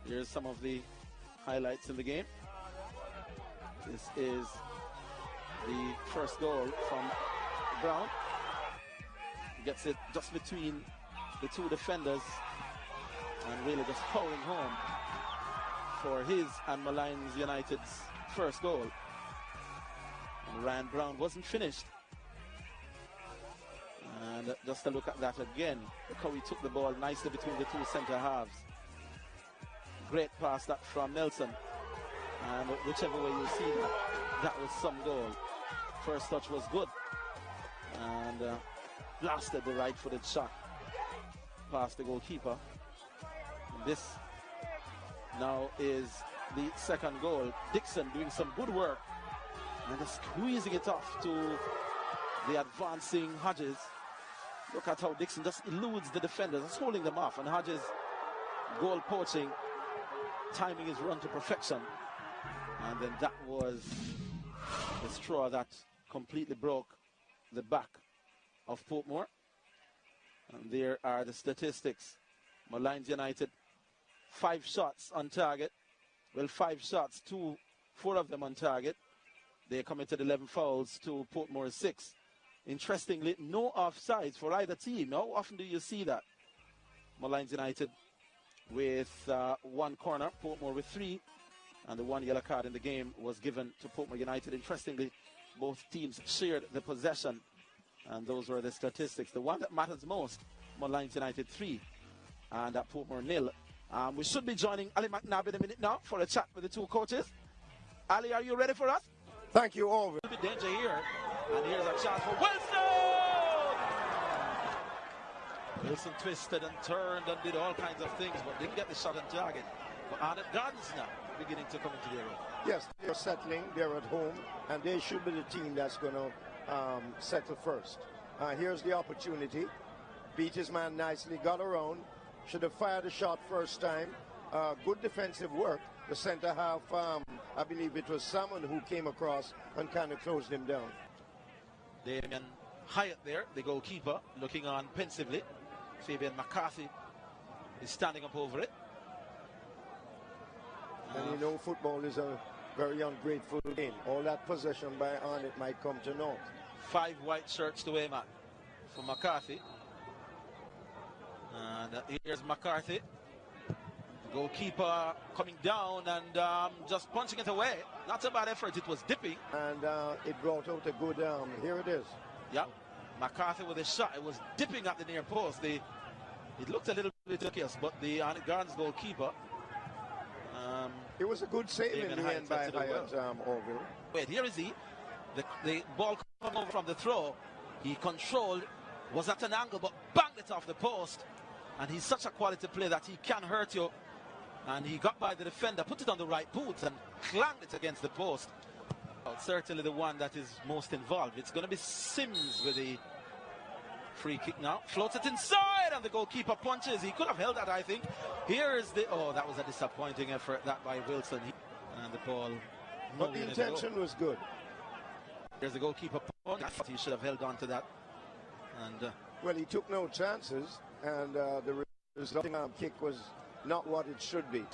[SPEAKER 2] here's some of the highlights in the game. This is the first goal from Brown. He gets it just between the two defenders and really just powering home for his and Malines United's first goal. And Ryan Brown wasn't finished. And just a look at that again. Look how he took the ball nicely between the two centre halves. Great pass that from Nelson. And whichever way you see that, that was some goal. First touch was good. And blasted the right-footed shot past the goalkeeper. This now is the second goal. Dixon doing some good work and just squeezing it off to the advancing Hodges. Look at how Dixon just eludes the defenders, just holding them off, and Hodges goal poaching, timing his run to perfection. And then that was the straw that completely broke the back of Portmore. And there are the statistics. Malines United, 5 shots on target. Well, 5 shots, 4 of them on target. They committed 11 fouls to Portmore's 6. Interestingly, no offsides for either team. How often do you see that? Malines United with 1 corner, Portmore with 3, and the 1 yellow card in the game was given to Portmore United. Interestingly, both teams shared the possession, and those were the statistics. The one that matters most, Malines United 3, and at Portmore 0. We should be joining Ali McNabb in a minute now for a chat with the two coaches. Ali, are you ready for us?
[SPEAKER 3] Thank you, Orville.
[SPEAKER 2] A little bit danger here, and here's a chance for Wilson! Wilson twisted and turned and did all kinds of things, but didn't get the shot on target. But Arnott Gardens now beginning to come into their own.
[SPEAKER 3] Yes, they're settling, they're at home, and they should be the team that's going to settle first. Here's the opportunity. Beat his man nicely, got around, should have fired a shot first time. Good defensive work. The center half, I believe it was someone who came across and kind of closed him down.
[SPEAKER 2] Damien Hyatt there, the goalkeeper, looking on pensively. Fabian McCarthy is standing up over it.
[SPEAKER 3] And you know, football is a very ungrateful game. All that possession by Arnott might come to naught.
[SPEAKER 2] 5 white shirts to aim at for McCarthy. And here's McCarthy. Goalkeeper coming down and just punching it away. Not a bad effort, it was dipping.
[SPEAKER 3] And it brought out a good, here it is.
[SPEAKER 2] Yeah, McCarthy with a shot. It was dipping at the near post. It looked a little bit chaos, but the Gardens goalkeeper.
[SPEAKER 3] It was a good save in the end by Hyatt, Orville.
[SPEAKER 2] Wait, here is he. The ball coming over from the throw. He controlled, was at an angle, but banged it off the post. And he's such a quality player that he can hurt you. And he got by the defender, put it on the right boot and clanged it against the post. Well, certainly the one that is most involved. It's going to be Sims with the free kick now. Floats it inside and the goalkeeper punches. He could have held that, I think. Here's the... Oh, that was a disappointing effort, that by Wilson. And the ball...
[SPEAKER 3] But the intention was good.
[SPEAKER 2] There's the goalkeeper punch. I thought he should have held on to that. And...
[SPEAKER 3] well, he took no chances, and the resulting kick was not what it should be.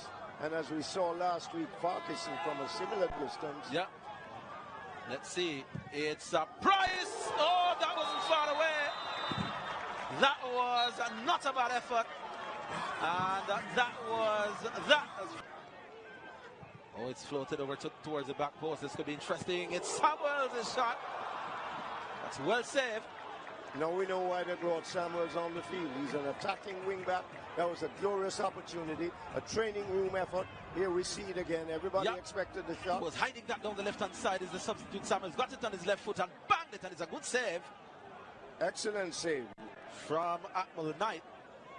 [SPEAKER 3] And as we saw last week, Farquharson from a similar distance.
[SPEAKER 2] Yeah. Let's see. It's a Price. Oh, that wasn't far away. That was not a bad effort. And that was that. Oh, it's floated over towards the back post. This could be interesting. It's Samuels' shot. That's well saved.
[SPEAKER 3] Now we know why they brought Samuels on the field. He's an attacking wing-back. That was a glorious opportunity, a training room effort. Here we see it again. Everybody expected the shot.
[SPEAKER 2] He was hiding that down the left-hand side. Is the substitute Samuels got it on his left foot and banged it, and it's a good save.
[SPEAKER 3] Excellent save.
[SPEAKER 2] From Atwell Knight.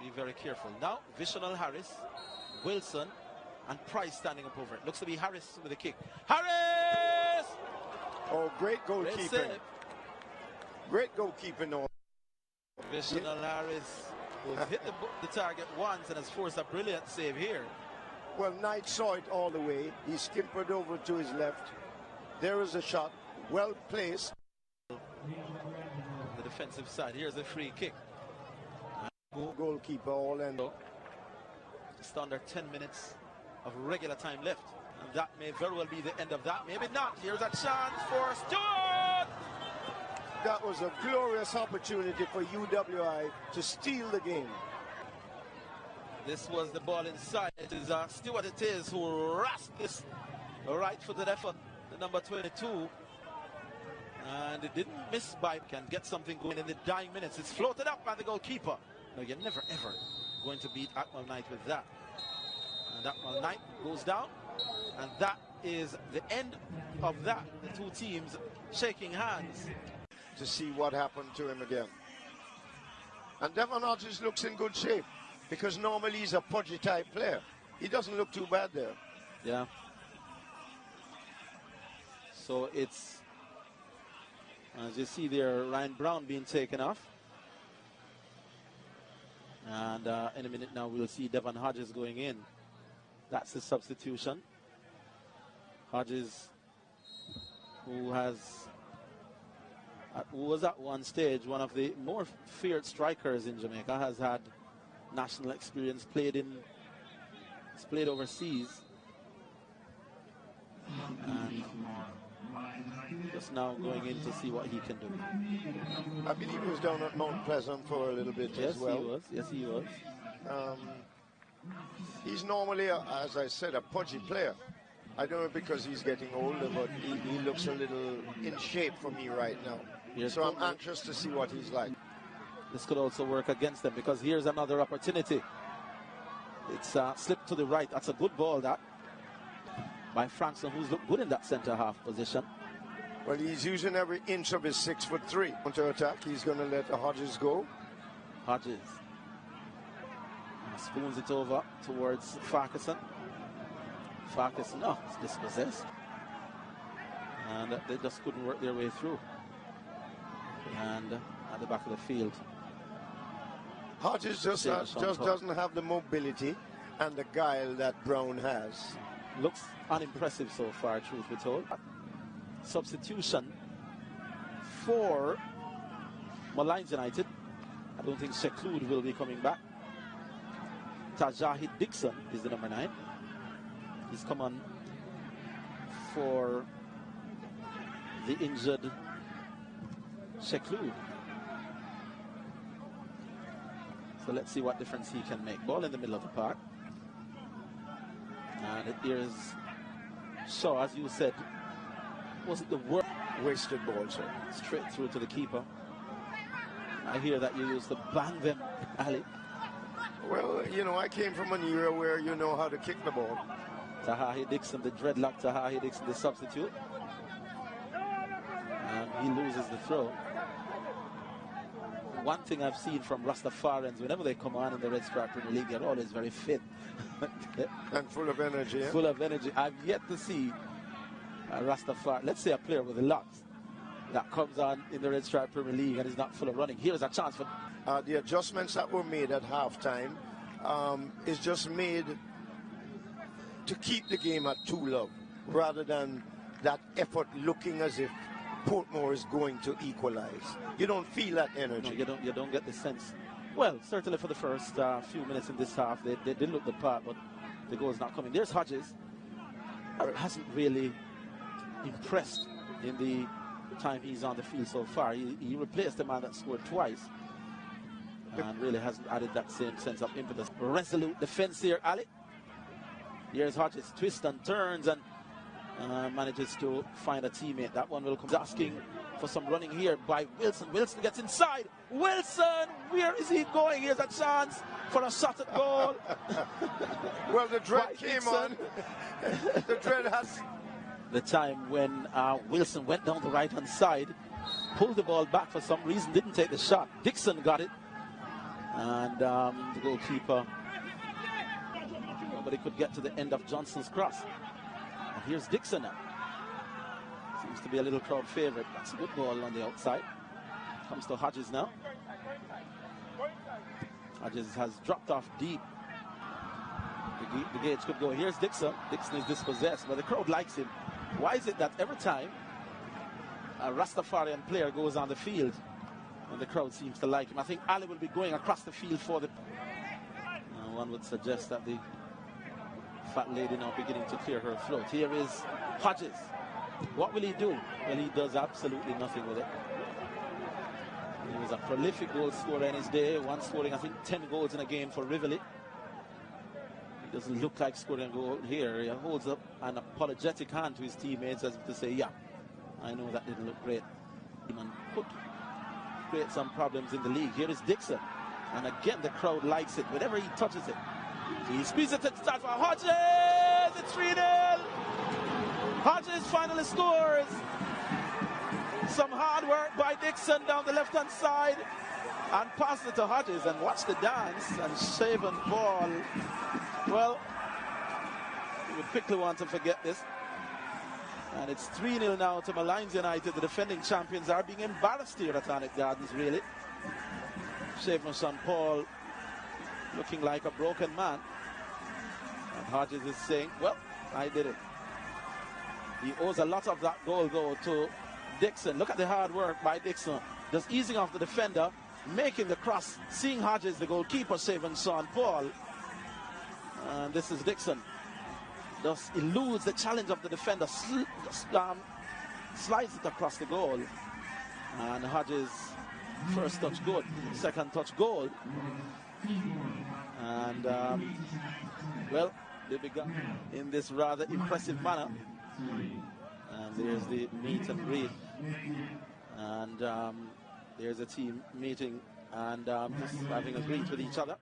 [SPEAKER 2] Be very careful. Now, Visional Harris, Wilson, and Price standing up over it. Looks to be Harris with a kick. Harris!
[SPEAKER 3] Oh, great goalkeeping. Great goalkeeping.
[SPEAKER 2] Visional Harris has hit the target once and has forced a brilliant save here.
[SPEAKER 3] Well, Knight saw it all the way. He skimpered over to his left. There is a shot. Well placed.
[SPEAKER 2] The defensive side. Here's a free kick.
[SPEAKER 3] Goalkeeper all end.
[SPEAKER 2] Just under 10 minutes of regular time left. And that may very well be the end of that. Maybe not. Here's a chance for Stewart.
[SPEAKER 3] That was a glorious opportunity for UWI to steal the game.
[SPEAKER 2] This was the ball inside. It is Stewart it is who rasped this right-footed effort, the number 22. And it didn't miss by, can get something going in the dying minutes. It's floated up by the goalkeeper. No, you're never ever going to beat Akmal Knight with that. And Akmal Knight goes down. And that is the end of that. The two teams shaking hands.
[SPEAKER 3] To see what happened to him again. And Devon Hodges looks in good shape, because normally he's a pudgy type player. He doesn't look too bad there.
[SPEAKER 2] Yeah. So it's, as you see there, Ryan Brown being taken off. And in a minute now we'll see Devon Hodges going in. That's the substitution. Hodges, who was at one stage one of the more feared strikers in Jamaica, has had national experience, played overseas, and just now going in to see what he can do.
[SPEAKER 3] I believe he was down at Mount Pleasant for a little bit as well.
[SPEAKER 2] Yes, he was.
[SPEAKER 3] He's normally, as I said, a pudgy player. I don't know because he's getting older, but he looks a little in shape for me right now. So I'm anxious to see what he's like.
[SPEAKER 2] This could also work against them, because here's another opportunity. It's slipped to the right. That's a good ball, that, by Frankson, who's looked good in that centre-half position.
[SPEAKER 3] Well, he's using every inch of his 6'3" counter-attack. He's going to let Hodges go.
[SPEAKER 2] Hodges spoons it over towards Farquharson. Farquharson, no, it's dispossessed. And they just couldn't work their way through. And at the back of the field,
[SPEAKER 3] Hodges just doesn't have the mobility and the guile that Brown has.
[SPEAKER 2] Looks unimpressive so far, truth be told. Substitution for Malines United. I don't think Shekloud will be coming back. Tajahid Dixon is the number 9. He's come on for the injured Shekloud. So let's see what difference he can make. Ball in the middle of the park. And here is Shaw, as you said, wasn't the worst.
[SPEAKER 3] Wasted ball, sir.
[SPEAKER 2] Straight through to the keeper. I hear that you used to bang them, Ali.
[SPEAKER 3] Well, you know, I came from an era where you know how to kick the ball.
[SPEAKER 2] Tahahi Dixon, the dreadlock Tahahi Dixon, the substitute. And he loses the throw. One thing I've seen from Rastafarians, whenever they come on in the Red Stripe Premier League, they're always very fit.
[SPEAKER 3] And full of energy.
[SPEAKER 2] Full of energy. I've yet to see a Rastafari, let's say a player with a lot, that comes on in the Red Stripe Premier League and is not full of running. Here's a chance for...
[SPEAKER 3] the adjustments that were made at halftime is just made to keep the game at 2-love, rather than that effort looking as if Portmore is going to equalize. You don't feel that energy.
[SPEAKER 2] No, you don't get the sense. Well, certainly for the first few minutes in this half, they did look the part, but the goal is not coming. There's Hodges. Hasn't really impressed in the time he's on the field so far. He replaced the man that scored twice, and really hasn't added that same sense of impetus. Resolute defense here, Ali. Here's Hodges, twists and turns, and manages to find a teammate. That one will come. Asking for some running here by Wilson. Wilson gets inside. Wilson, where is he going? Here's a chance for a shot at goal.
[SPEAKER 3] Well, the dread came on. The dread has...
[SPEAKER 2] The time when Wilson went down the right-hand side, pulled the ball back for some reason, didn't take the shot. Dixon got it. And the goalkeeper, nobody could get to the end of Johnson's cross. And here's Dixon now. Seems to be a little crowd favorite. That's a good ball on the outside. Comes to Hodges now. Hodges has dropped off deep. The gauge could go. Here's Dixon. Dixon is dispossessed, but the crowd likes him. Why is it that every time a Rastafarian player goes on the field and the crowd seems to like him? I think Ali will be going across the field for the... one would suggest that the fat lady now beginning to clear her throat. Here is Hodges. What will he do? Well, he does absolutely nothing with it. He was a prolific goal scorer in his day, once scoring, I think, 10 goals in a game for Rivoli. He doesn't look like scoring a goal here. He holds up an apologetic hand to his teammates as if to say, yeah, I know that didn't look great. And could create some problems in the league. Here is Dixon. And again, the crowd likes it. Whenever he touches it, he squeezes it to the start for Hodges. It's 3-0. Hodges finally scores. Some hard work by Dixon down the left-hand side. And passes it to Hodges. And watch the dance. And Shaven ball. Well, you would quickly want to forget this. And it's 3-0 now to Malines United. The defending champions are being embarrassed here at Alnwick Gardens, really. Shaven Sean Paul looking like a broken man. And Hodges is saying, well, I did it. He owes a lot of that goal, though, to Dixon. Look at the hard work by Dixon. Just easing off the defender, making the cross, seeing Hodges, the goalkeeper, saving Sean Paul. And this is Dixon. Just eludes the challenge of the defender, slides it across the goal. And Hodges, first touch good, second touch goal. And, well, they began in this rather impressive manner. And there's the meet and greet. And there's a team meeting and just having a greet with each other.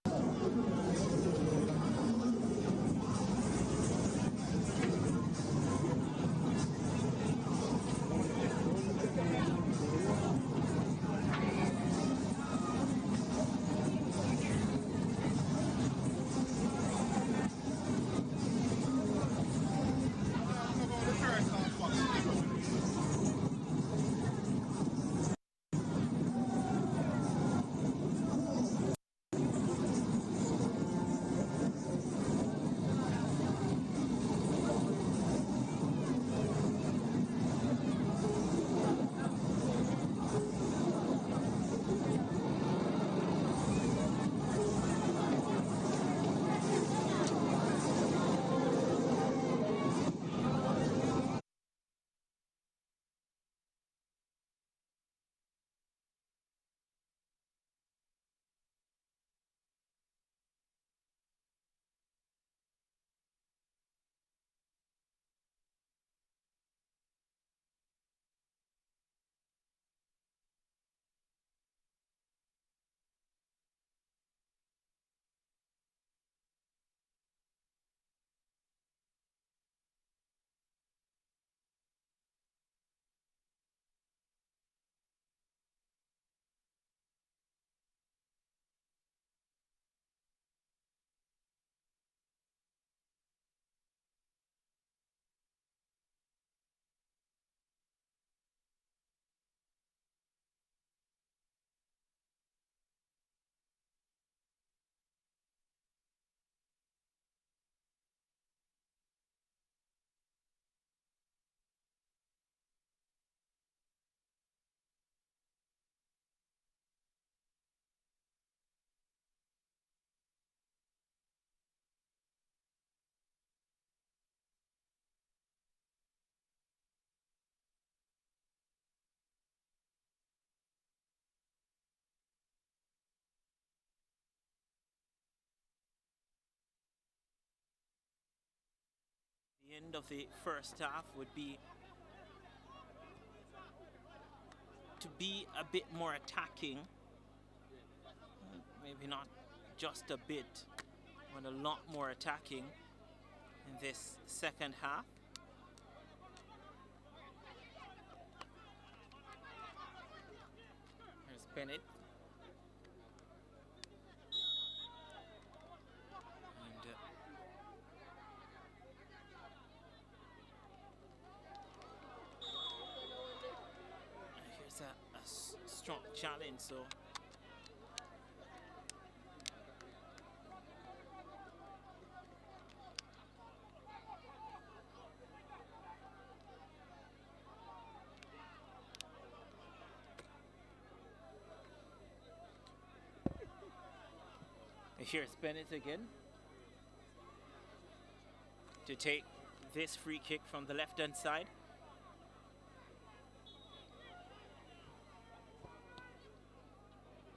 [SPEAKER 1] The end of the first half would be to be a bit more attacking. Maybe not just a bit, but a lot more attacking in this second half. There's Bennett. Strong challenge, so Here's Bennett again to take this free kick from the left-hand side.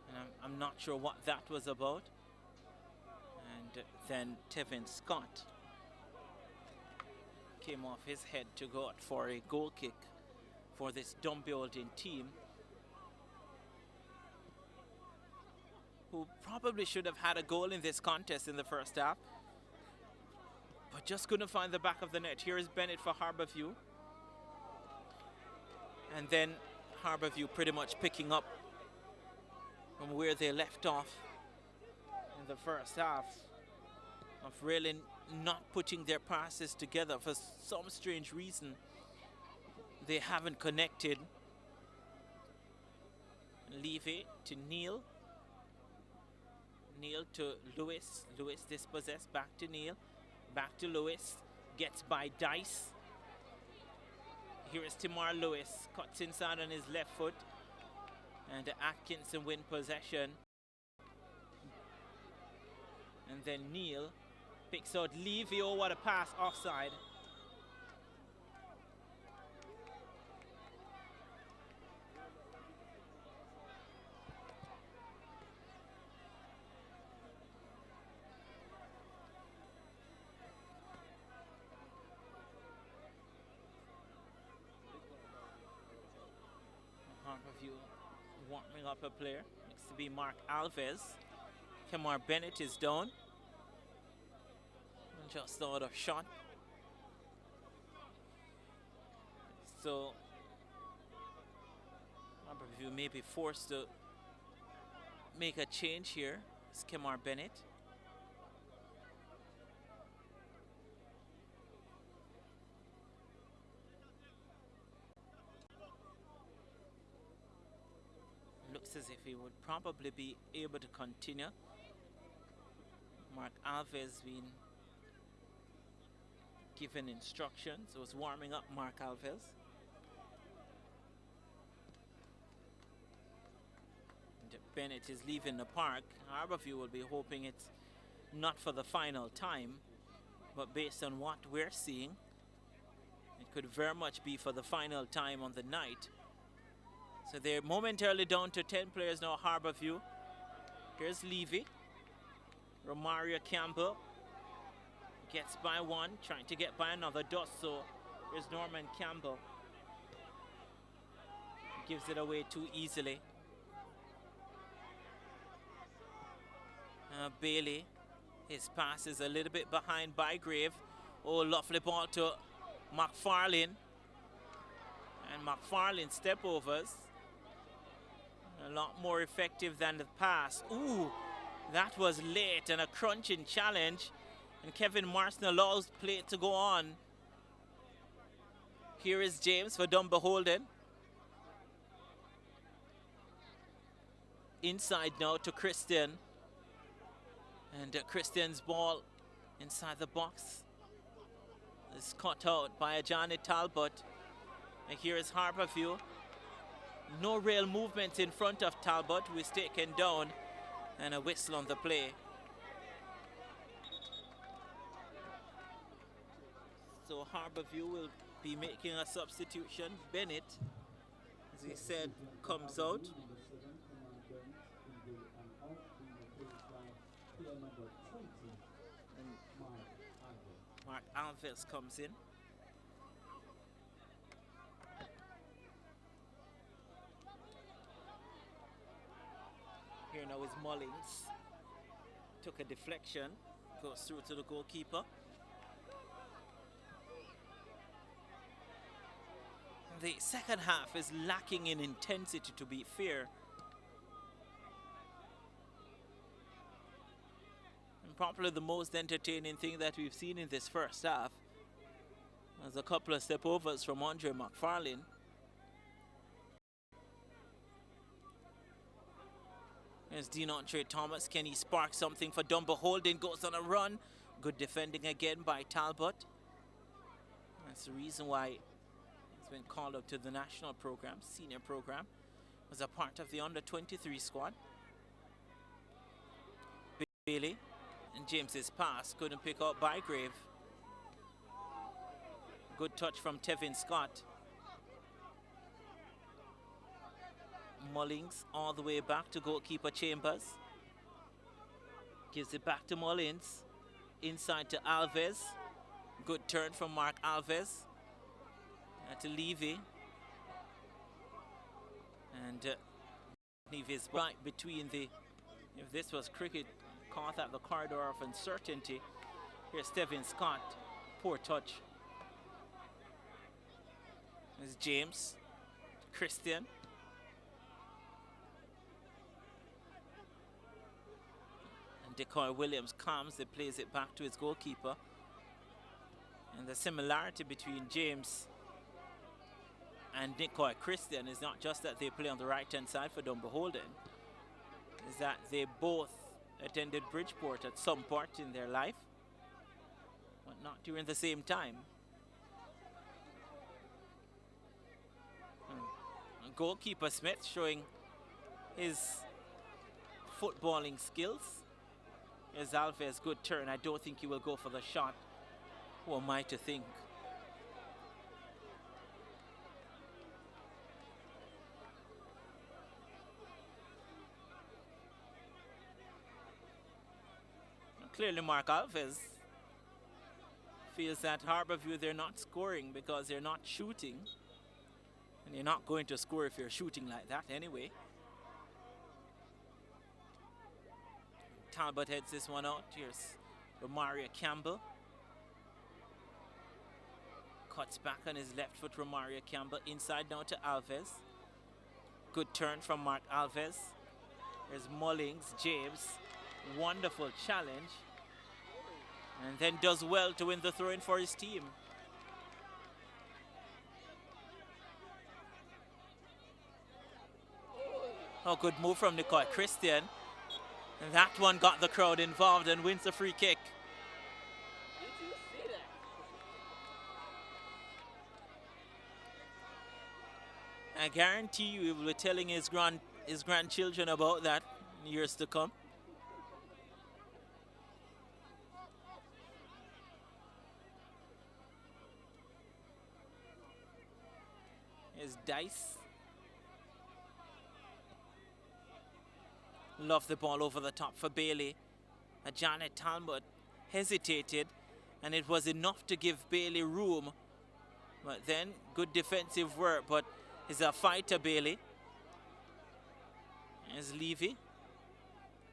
[SPEAKER 1] And I'm not sure what that was about. And then Tevin Scott came off his head to go out for a goal kick for this Dunbeholden team, who probably should have had a goal in this contest in the first half, but just couldn't find the back of the net. Here is Bennett for Harbourview. And then Harbourview pretty much picking up from where they left off in the first half, of really not putting their passes together. For some strange reason, they haven't connected. Levy to Neil. Neil to Lewis. Lewis dispossessed, back to Neil. Back to Lewis. Gets by Dice. Here is Timar Lewis. Cuts inside on his left foot. And Atkinson win possession. And then Neil picks out Levy. Oh, what a pass, offside. Harbourview warming up a player. Next to be Mark Alves. Kemar Bennett is down. Just out of shot. So Harbourview may be forced to make a change here. It's Kemar Bennett. Looks as if he would probably be able to continue. Mark Alves being given instructions. It was warming up Mark Alves. And Bennett is leaving the park. Harbourview will be hoping it's not for the final time, but based on what we're seeing, it could very much be for the final time on the night. So they're momentarily down to 10 players now, Harbourview. Here's Levy. Romario Campbell gets by one, trying to get by another. Does so. Here's Norman Campbell. Gives it away too easily. Bailey, his pass is a little bit behind Bygrave. Oh, lovely ball to McFarlane. And McFarlane step overs. A lot more effective than the pass. Ooh, that was late and a crunching challenge. And Kevin Marston allows play to go on. Here is James for Dunbeholden. Inside now to Christian. And Christian's ball inside the box is cut out by Johnny Talbot. And here is Harbourview. No real movement in front of Talbot, who is taken down. And a whistle on the play. So Harbourview will be making a substitution. Bennett, as he said, comes out. And Mark Alves comes in. Here now is Mullins. Took a deflection. Goes through to the goalkeeper. The second half is lacking in intensity, to be fair. And probably the most entertaining thing that we've seen in this first half was a couple of step overs from Andre McFarlane. There's Deontre Thomas. Can he spark something for Dunbeholden? Goes on a run. Good defending again by Talbot. That's the reason why he's been called up to the national program, senior program. Was a part of the under-23 squad. Bailey. And James's pass couldn't pick up Bygrave. Good touch from Tevin Scott. Mullings all the way back to goalkeeper Chambers. Gives it back to Mullins. Inside to Alves. Good turn from Mark Alves. To Levy. And Levy is right between the... If this was cricket, caught at the corridor of uncertainty. Here's Tevin Scott. Poor touch. There's James. Christian. And Decoy Williams comes, he plays it back to his goalkeeper. And the similarity between James and Decoy Christian is not just that they play on the right-hand side for Dunbeholden, is that they both attended Bridgeport at some point in their life, but not during the same time. And goalkeeper Smith showing his footballing skills. Here's Alves, good turn. I don't think he will go for the shot. Who am I to think? Clearly Mark Alves feels that Harbourview, they're not scoring because they're not shooting. And you're not going to score if you're shooting like that anyway. Talbot heads this one out. Here's Romario Campbell. Cuts back on his left foot, Romario Campbell. Inside now to Alves. Good turn from Mark Alves. There's Mullings, James. Wonderful challenge. And then does well to win the throw-in for his team. Oh, good move from Nicole Christian. And that one got the crowd involved and wins the free kick.
[SPEAKER 4] Did you see that?
[SPEAKER 1] I guarantee you he will be telling his grandchildren about that in years to come. Here's Dice. Love the ball over the top for Bailey. Janet Talbot hesitated, and it was enough to give Bailey room. But then, good defensive work, but he's a fighter, Bailey. Here's Levy.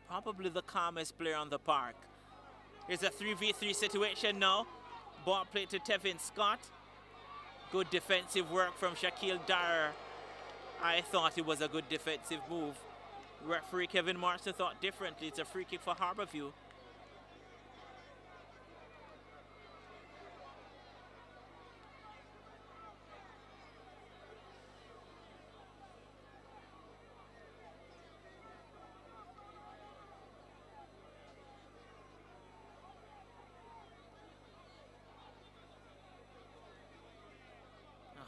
[SPEAKER 1] Probably the calmest player on the park. Here's a 3v3 situation now. Ball played to Tevin Scott. Good defensive work from Shaquille Dyer. I thought it was a good defensive move. Referee Kevin Marston thought differently. It's a free kick for Harbourview.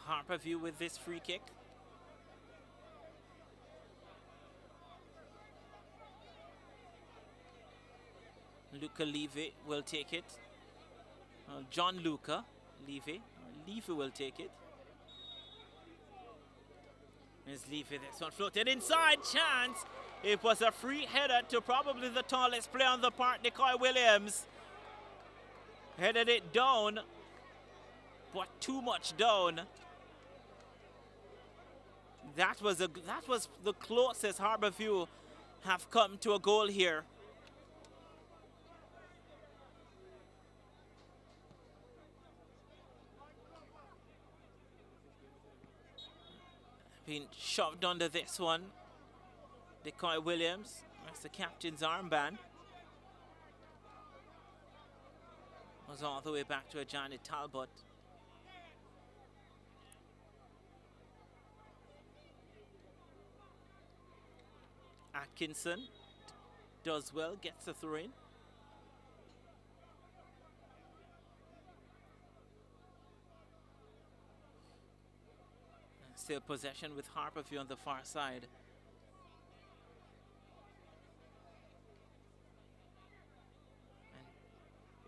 [SPEAKER 1] Harbourview with this free kick. Luca Levy will take it. John Luca Levy. Levy will take it. There's Levy. This one floated inside. Chance. It was a free header to probably the tallest player on the park, Decoy Williams. Headed it down, but too much down. That was the closest Harbourview have come to a goal here. Been shoved under this one. Decoy Williams. That's the captain's armband. Was all the way back to a Johnny Talbot. Atkinson does well, gets the throw in. Still possession with Harbourview on the far side.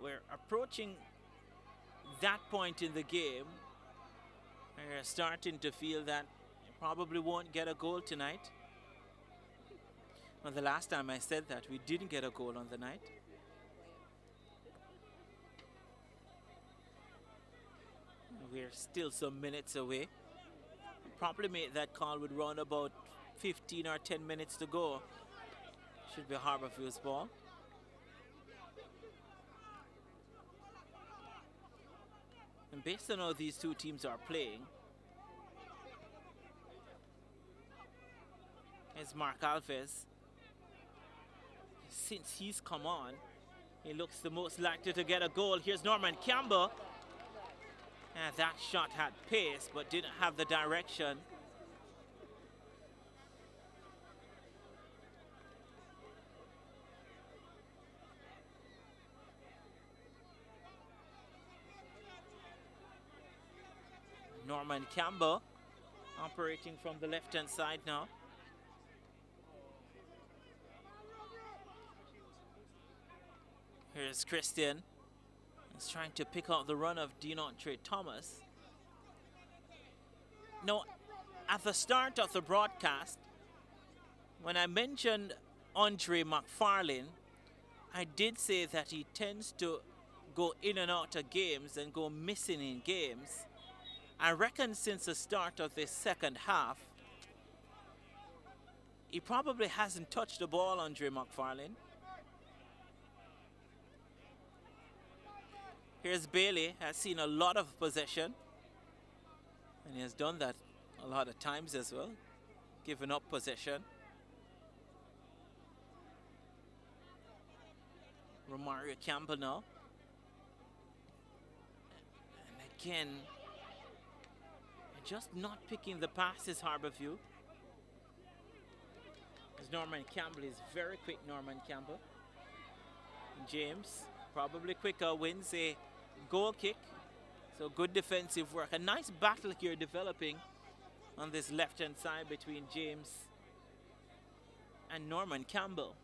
[SPEAKER 1] we're approaching that point in the game. We're starting to feel that you probably won't get a goal tonight. Well, the last time I said that, we didn't get a goal on the night. We're still some minutes away. Probably made that call with round about 15 or 10 minutes to go. Should be Harbourfield's ball. And based on how these two teams are playing, it's Mark Alves. Since he's come on, he looks the most likely to get a goal. Here's Norman Campbell. And that shot had pace, but didn't have the direction. Norman Campbell operating from the left-hand side now. Here's Christian. He's trying to pick out the run of Deontre Thomas. Now, at the start of the broadcast, when I mentioned Andre McFarlane, I did say that he tends to go in and out of games and go missing in games. I reckon since the start of this second half, he probably hasn't touched the ball, Andre McFarlane. Here's Bailey, has seen a lot of possession. And he has done that a lot of times as well, giving up possession. Romario Campbell now. And again, just not picking the passes, Harbourview. Because Norman Campbell is very quick, Norman Campbell. James, probably quicker, wins a goal kick. So good defensive work. A nice battle here developing on this left-hand side between James and Norman Campbell.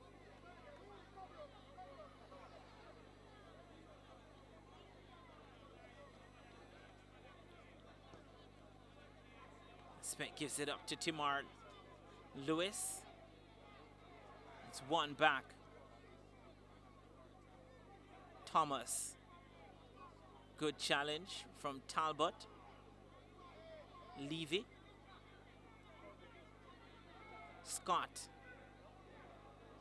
[SPEAKER 1] Smith gives it up to Timar Lewis. It's one back. Thomas. Good challenge from Talbot. Levy. Scott.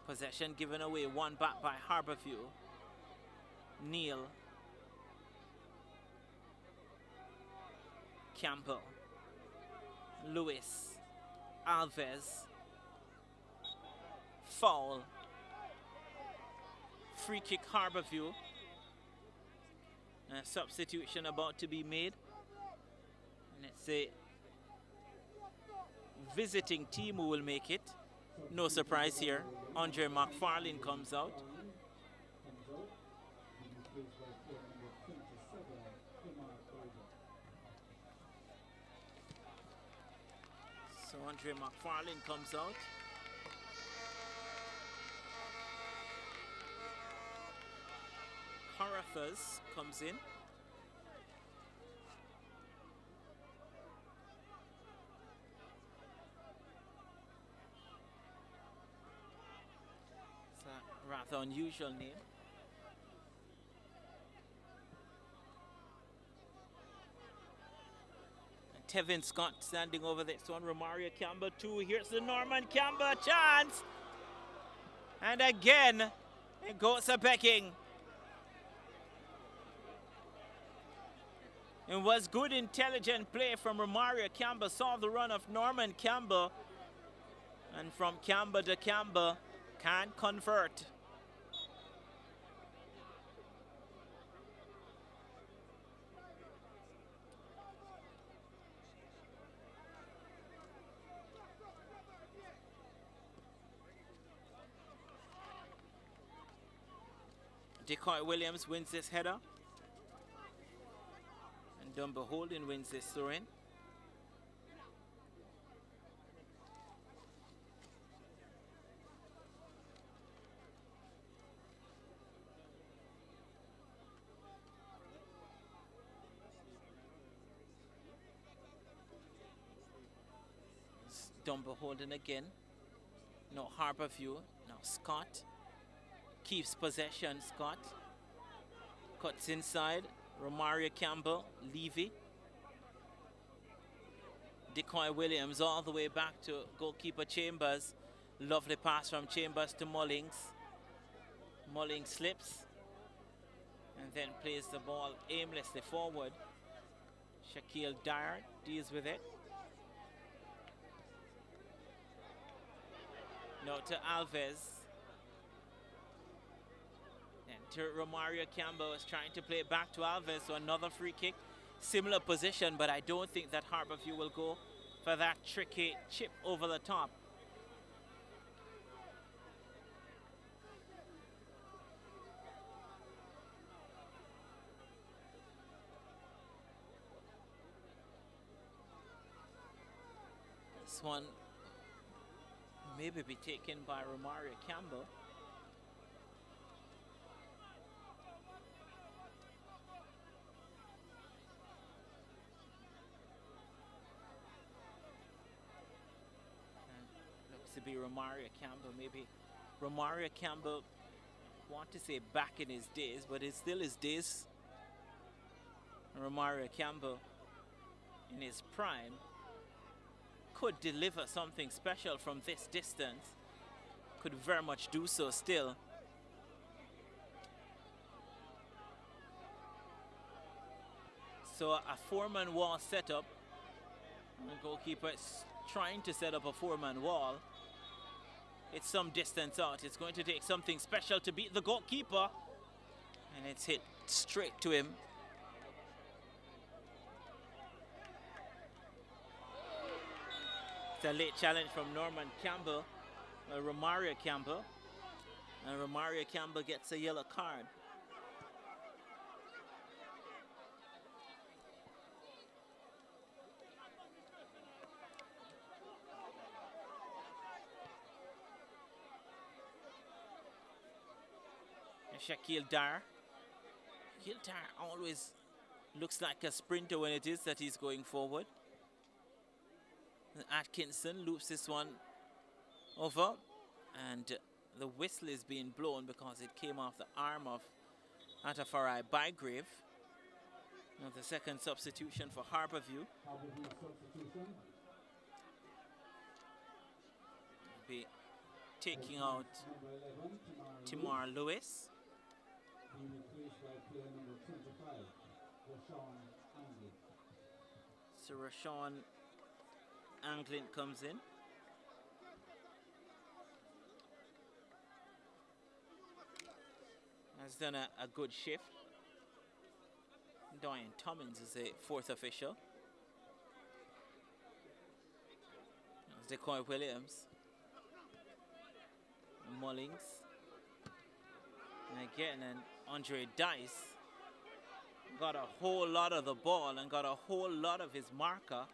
[SPEAKER 1] Possession given away. One back by Harbourview. Neal. Campbell. Lewis. Alves. Foul. Free kick Harbourview. A substitution about to be made. And it's a visiting team who will make it. No surprise here. Andre McFarlane comes out. So Andre McFarlane comes out. Carruthers comes in. It's a rather unusual name. And Tevin Scott standing over this one. Romario Campbell too. Here's the Norman Campbell chance. And again, it goes a becking. It was good, intelligent play from Romario Campbell. Saw the run of Norman Campbell. And from Campbell to Campbell, can't convert. Decoy Williams wins this header. Dunbeholden wins this throw-in. Dunbeholden again. Now Harbourview. Now Scott keeps possession. Scott cuts inside. Romario Campbell, Levy. Decoy Williams all the way back to goalkeeper Chambers. Lovely pass from Chambers to Mullings. Mullings slips and then plays the ball aimlessly forward. Shaquille Dyer deals with it. Now to Alves. And to Romario Campbell is trying to play it back to Alves. So another free kick. Similar position, but I don't think that Harbourview will go for that tricky chip over the top. This one maybe be taken by Romario Campbell. To be Romario Campbell. Maybe Romario Campbell, want to say back in his days, but it's still his days. Romario Campbell in his prime could deliver something special from this distance, could very much do so still. So a four-man wall setup. The goalkeeper is trying to set up a four-man wall. It's some distance out. It's going to take something special to beat the goalkeeper. And it's hit straight to him. It's a late challenge from Norman Campbell, Romario Campbell. And Romario Campbell gets a yellow card. Shaquille Dyer. Shaquille Dyer always looks like a sprinter when it is that he's going forward. Atkinson loops this one over, and the whistle is being blown because it came off the arm of Atafarai Bygrave. Now the second substitution for Harbourview. Be taking out Timar Lewis. So Rashawn Anglin comes in. Has done a good shift. Dorian Tommins is a fourth official. There's Decoy Williams. Mullings. And again, and Andre Dice got a whole lot of the ball and got a whole lot of his marker.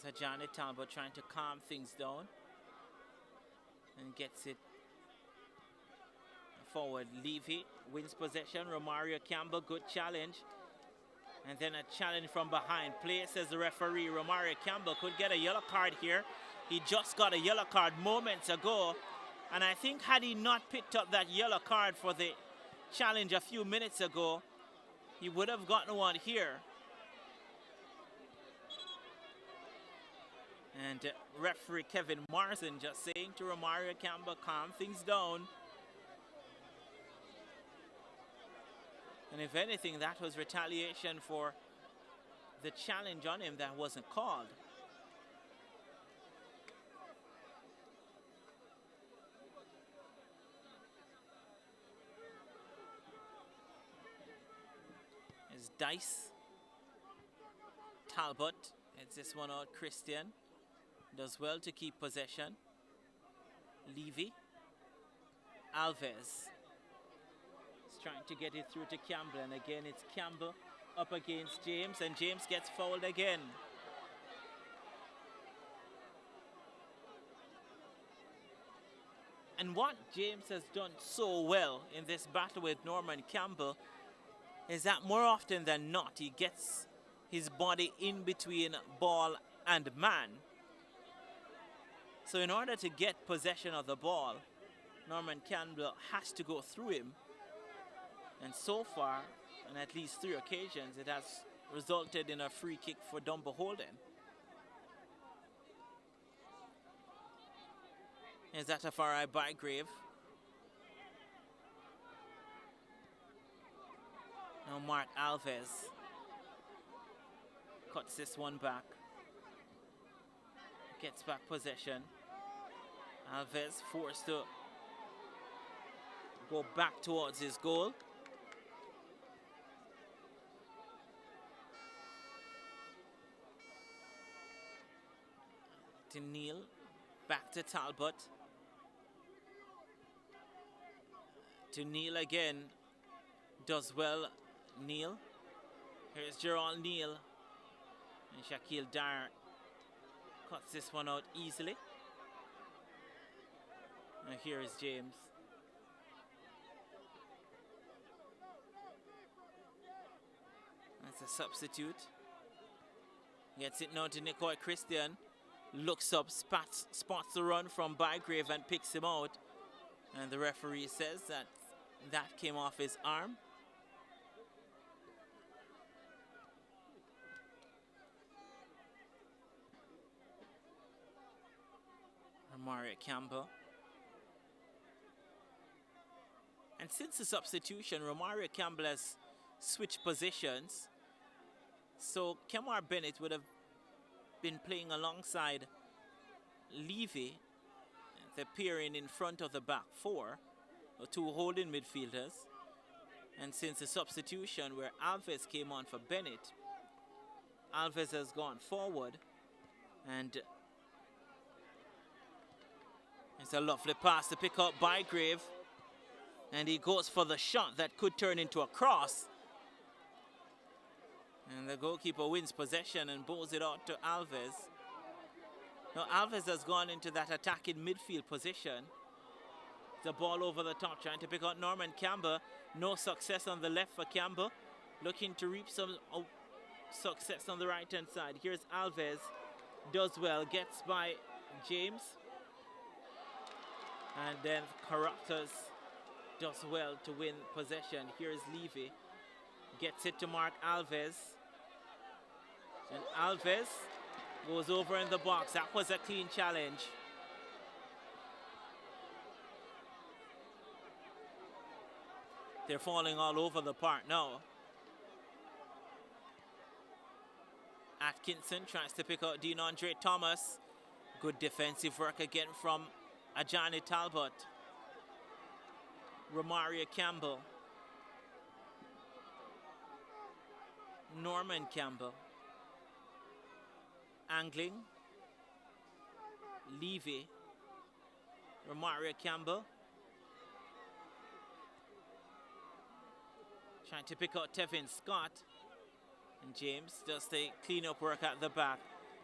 [SPEAKER 1] There's Johnny Talbot trying to calm things down and gets it forward. Levy wins possession. Romario Campbell, good challenge. And then a challenge from behind. Play, says the referee. Romario Campbell could get a yellow card here. He just got a yellow card moments ago. And I think had he not picked up that yellow card for the challenge a few minutes ago, he would have gotten one here. And referee Kevin Morrison just saying to Romario Campbell, calm things down. And if anything, that was retaliation for the challenge on him that wasn't called. It's Dice. Talbot. It's this one out. Christian does well to keep possession. Levy. Alves. Trying to get it through to Campbell, and again it's Campbell up against James, and James gets fouled again. And what James has done so well in this battle with Norman Campbell is that more often than not, he gets his body in between ball and man. So in order to get possession of the ball, Norman Campbell has to go through him. And so far, on at least 3 occasions, it has resulted in a free kick for Dunbeholden. Is that a Farai Bygrave? Now Mark Alves cuts this one back. Gets back possession. Alves forced to go back towards his goal. To Neil, back to Talbot. To Neil again, does well, Neil. Here's Gerald Neil. And Shaquille Dyer cuts this one out easily. And here is James. That's a substitute. Gets it now to Nicoy Christian. Looks up, spots the run from Bygrave and picks him out. And the referee says that came off his arm. Romario Campbell. And since the substitution, Romario Campbell has switched positions. So Kemar Bennett would have been playing alongside Levy, the pairing in front of the back 4, or 2 holding midfielders. And since the substitution where Alves came on for Bennett, Alves has gone forward, and it's a lovely pass to pick up Bygrave, and he goes for the shot that could turn into a cross. And the goalkeeper wins possession and bows it out to Alves. Now Alves has gone into that attacking midfield position. The ball over the top, trying to pick out Norman Campbell. No success on the left for Campbell. Looking to reap some success on the right-hand side. Here's Alves. Does well. Gets by James. And then Caracas does well to win possession. Here's Levy. Gets it to Mark Alves. And Alves goes over in the box. That was a clean challenge. They're falling all over the park now. Atkinson tries to pick out Dean Andre Thomas. Good defensive work again from Ajani Talbot. Romario Campbell. Norman Campbell. Angling. Levy. Romario Campbell. Trying to pick out Tevin Scott. And James does the clean-up work at the back.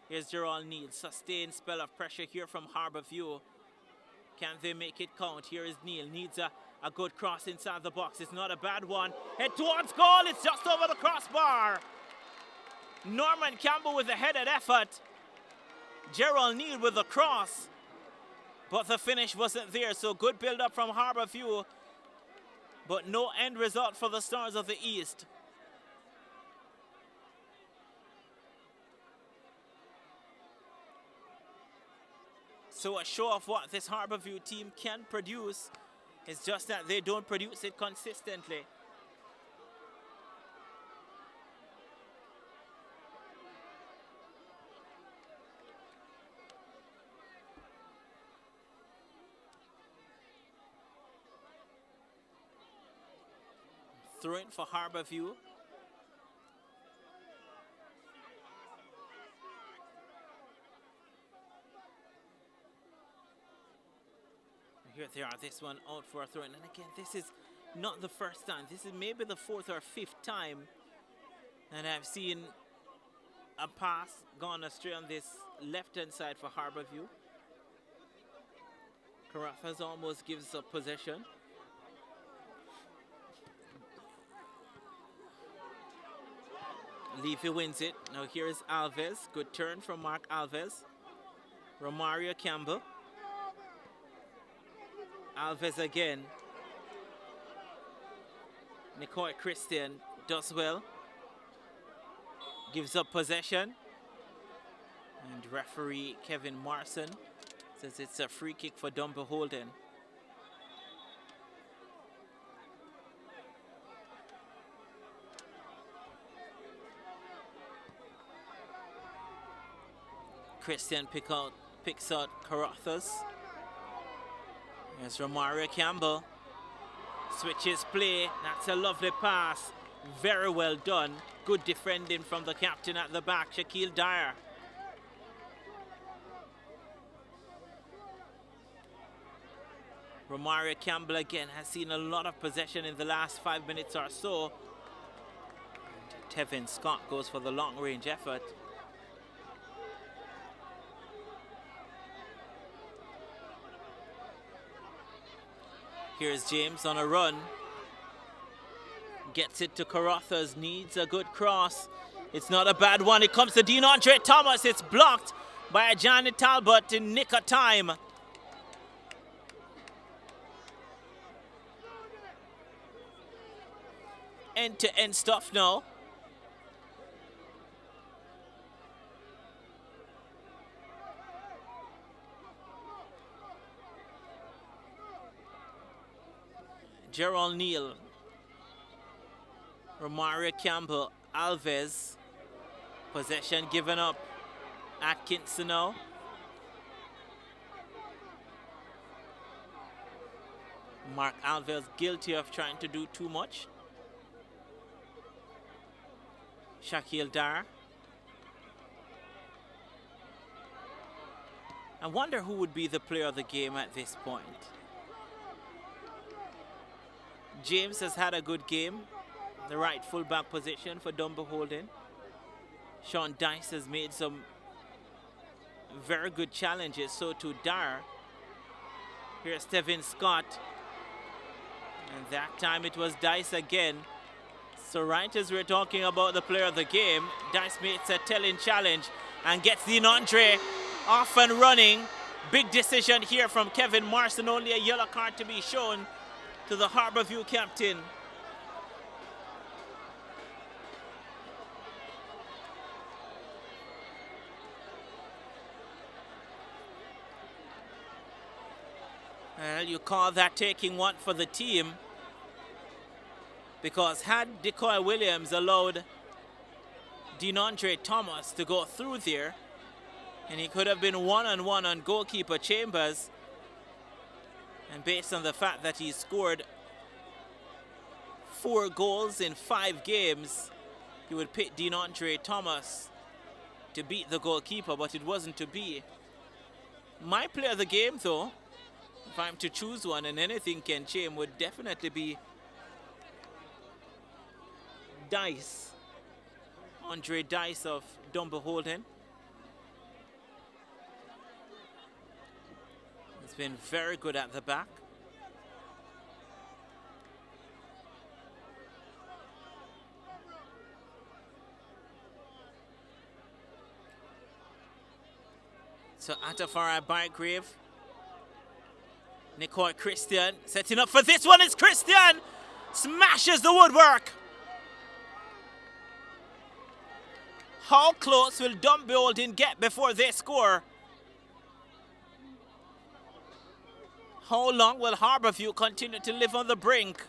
[SPEAKER 1] Here's Gerald Neal. Sustained spell of pressure here from Harbour View. Can they make it count? Here is Neal. Needs a good cross inside the box. It's not a bad one. Head towards goal. It's just over the crossbar. Norman Campbell with a headed effort. Gerald Neal with the cross. But the finish wasn't there. So good build-up from Harbour View. But no end result for the Stars of the East. So a show of what this Harbour View team can produce. It's just that they don't produce it consistently. Throw in for Harbour View. Here they are, this one out for a throw in. And again, this is not the first time. This is maybe the 4th or 5th time that I've seen a pass gone astray on this left-hand side for Harbour View. Carafas almost gives up possession. Levy wins it. Now here is Alves. Good turn from Mark Alves. Romario Campbell. Alves again. Nicoy Christian does well. Gives up possession. And referee Kevin Marson says it's a free kick for Dunbeholden. Christian picks out Carruthers. There's Romario Campbell. Switches play. That's a lovely pass. Very well done. Good defending from the captain at the back, Shaquille Dyer. Romario Campbell again has seen a lot of possession in the last 5 minutes or so. And Tevin Scott goes for the long range effort. Here's James on a run. Gets it to Carruthers, needs a good cross. It's not a bad one. It comes to Dean-Andre Thomas. It's blocked by Johnny Talbot in nick of time. End-to-end stuff now. Gerald Neal, Romario Campbell, Alves, possession given up. Atkinson now. Mark Alves guilty of trying to do too much. Shaquille Dyer. I wonder who would be the player of the game at this point. James has had a good game, the right fullback position for Dunbeholden. Sean Dice has made some very good challenges, so too Dyer. Here's Tevin Scott. And that time it was Dice again. So right as we're talking about the player of the game, Dice makes a telling challenge and gets Dean-Andre off and running. Big decision here from Kevin Marson, only a yellow card to be shown to the Harbourview captain. Well, you call that taking one for the team, because had Decoy Williams allowed Dean-Andre Thomas to go through there, and he could have been one-on-one on goalkeeper Chambers, and based on the fact that he scored 4 goals in 5 games, he would pick Dean-Andre Thomas to beat the goalkeeper, but it wasn't to be. My player of the game, though, if I'm to choose one and anything can change, would definitely be Dice. Andre Dice of Dunbeholden. He's been very good at the back. So Atafara Bygrave. Nicoy Christian setting up for this one. It's Christian! Smashes the woodwork! How close will Dunbeholden get before they score? How long will Harbourview continue to live on the brink?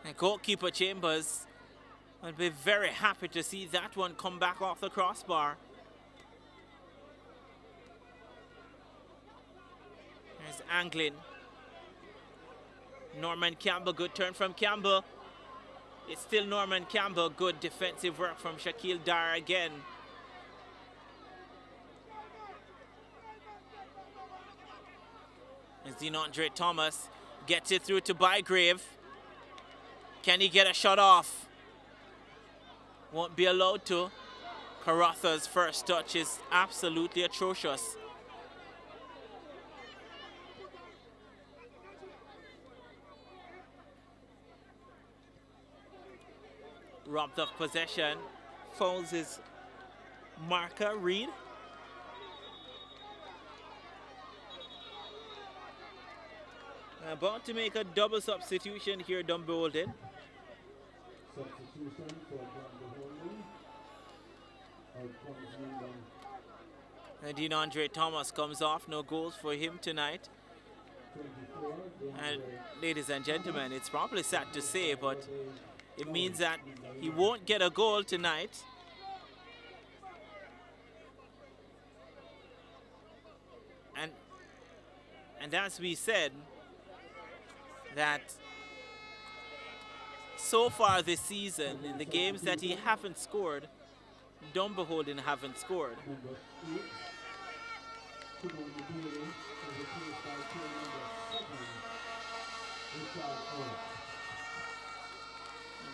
[SPEAKER 1] And goalkeeper Chambers will be very happy to see that one come back off the crossbar. There's Anglin. Norman Campbell, good turn from Campbell. It's still Norman Campbell, good defensive work from Shaquille Dyer again. As Dean-Andre Thomas gets it through to Bygrave. Can he get a shot off? Won't be allowed to. Karatha's first touch is absolutely atrocious. Robbed of possession. Fouls his marker, Reed. About to make a double substitution here, Dunbeholden.
[SPEAKER 5] Substitution for Dunbeholden.
[SPEAKER 1] Dean Andre Thomas comes off. No goals for him tonight.
[SPEAKER 5] 24.
[SPEAKER 1] And ladies and gentlemen, it's probably sad to say, but it means that he won't get a goal tonight. And as we said, that so far this season, in the games that he haven't scored, Dunbeholden haven't scored.
[SPEAKER 5] Number 8. Dunbeholden is replaced by player number 7, Richard Orr.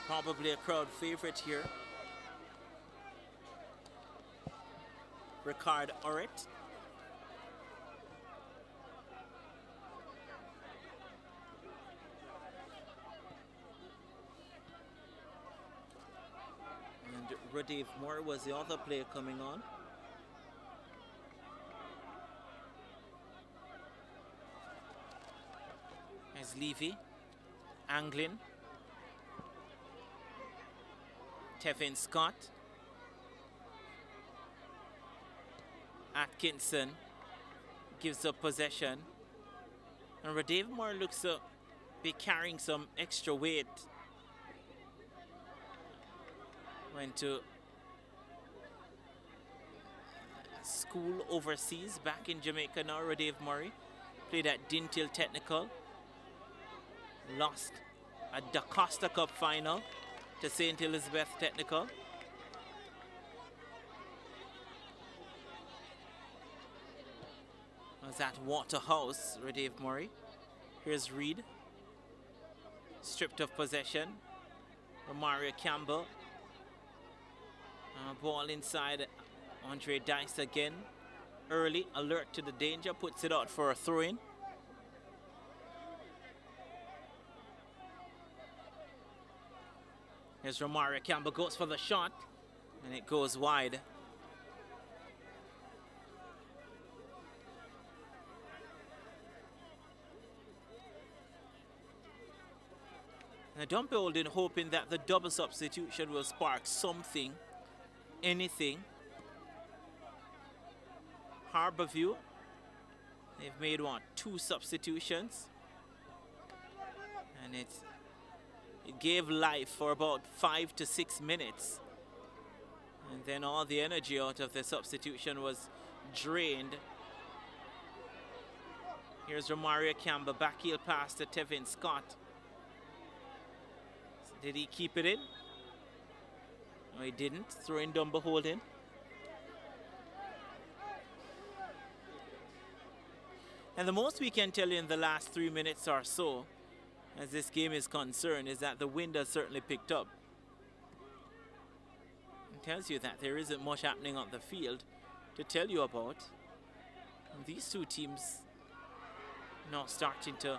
[SPEAKER 1] Probably a crowd favorite here. Ricard Orrit. And Dave Moore was the other player coming on. There's Levy, Anglin, Tevin Scott, Atkinson gives up possession, and Radave Moore looks to be carrying some extra weight. Went to school overseas back in Jamaica now, Radave Murray. Played at Dintil Technical. Lost at the Costa Cup final to St. Elizabeth Technical. Was at Waterhouse, Radave Murray. Here's Reed. Stripped of possession. Mario Campbell. Ball inside Andre Dice again. Early, alert to the danger, puts it out for a throw-in. Here's Romario Campbell, goes for the shot, and it goes wide. Now Dunbeholden hoping that the double substitution will spark something, anything. Harbourview, they've made what, 2 substitutions, and it gave life for about 5 to 6 minutes, and then all the energy out of the substitution was drained. Here's Romario Campbell, back heel pass to Tevin Scott. Did he keep it in? No, he didn't. Throw in Dunbeholden. And the most we can tell you in the last 3 minutes or so, as this game is concerned, is that the wind has certainly picked up. It tells you that there isn't much happening on the field to tell you about. And these two teams now starting to,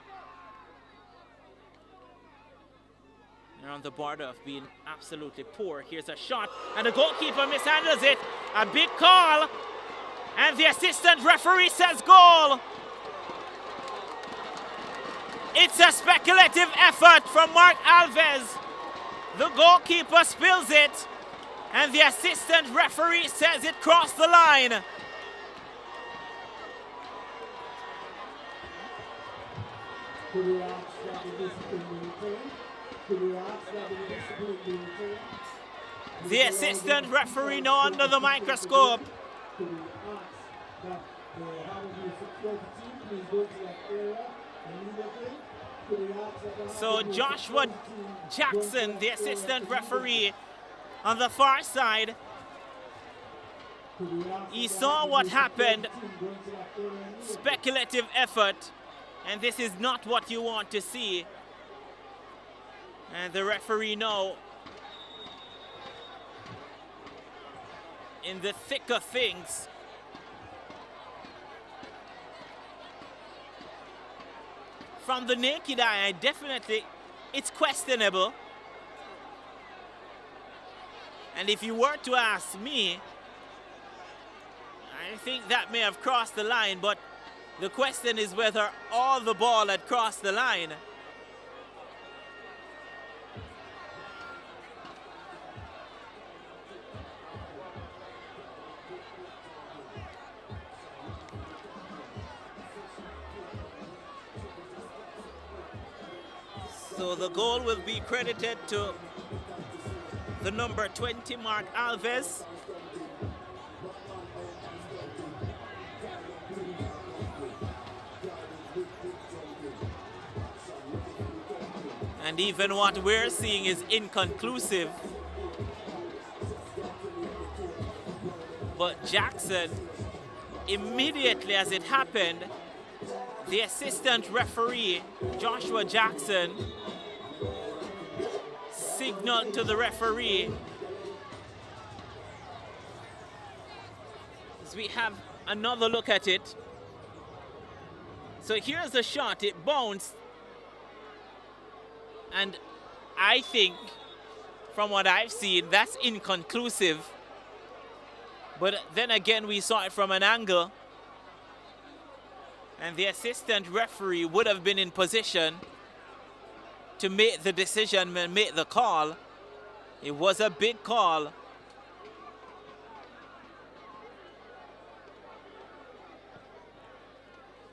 [SPEAKER 1] they're on the border of being absolutely poor. Here's a shot, and the goalkeeper mishandles it. A big call, and the assistant referee says goal. It's a speculative effort from Mark Alves. The goalkeeper spills it, and the assistant referee says it crossed the line. The assistant referee now under the microscope. So Joshua Jackson, the assistant referee on the far side, he saw what happened. Speculative effort, and this is not what you want to see. And the referee now in the thick of things. From the naked eye, it's questionable. And if you were to ask me, I think that may have crossed the line, but the question is whether all the ball had crossed the line. So the goal will be credited to the number 20, Mark Alves. And even what we're seeing is inconclusive. But Jackson, immediately as it happened, the assistant referee, Joshua Jackson, signaled to the referee. As we have another look at it. So here's the shot, it bounced. And I think, from what I've seen, that's inconclusive. But then again, we saw it from an angle. And the assistant referee would have been in position to make the decision and make the call. It was a big call.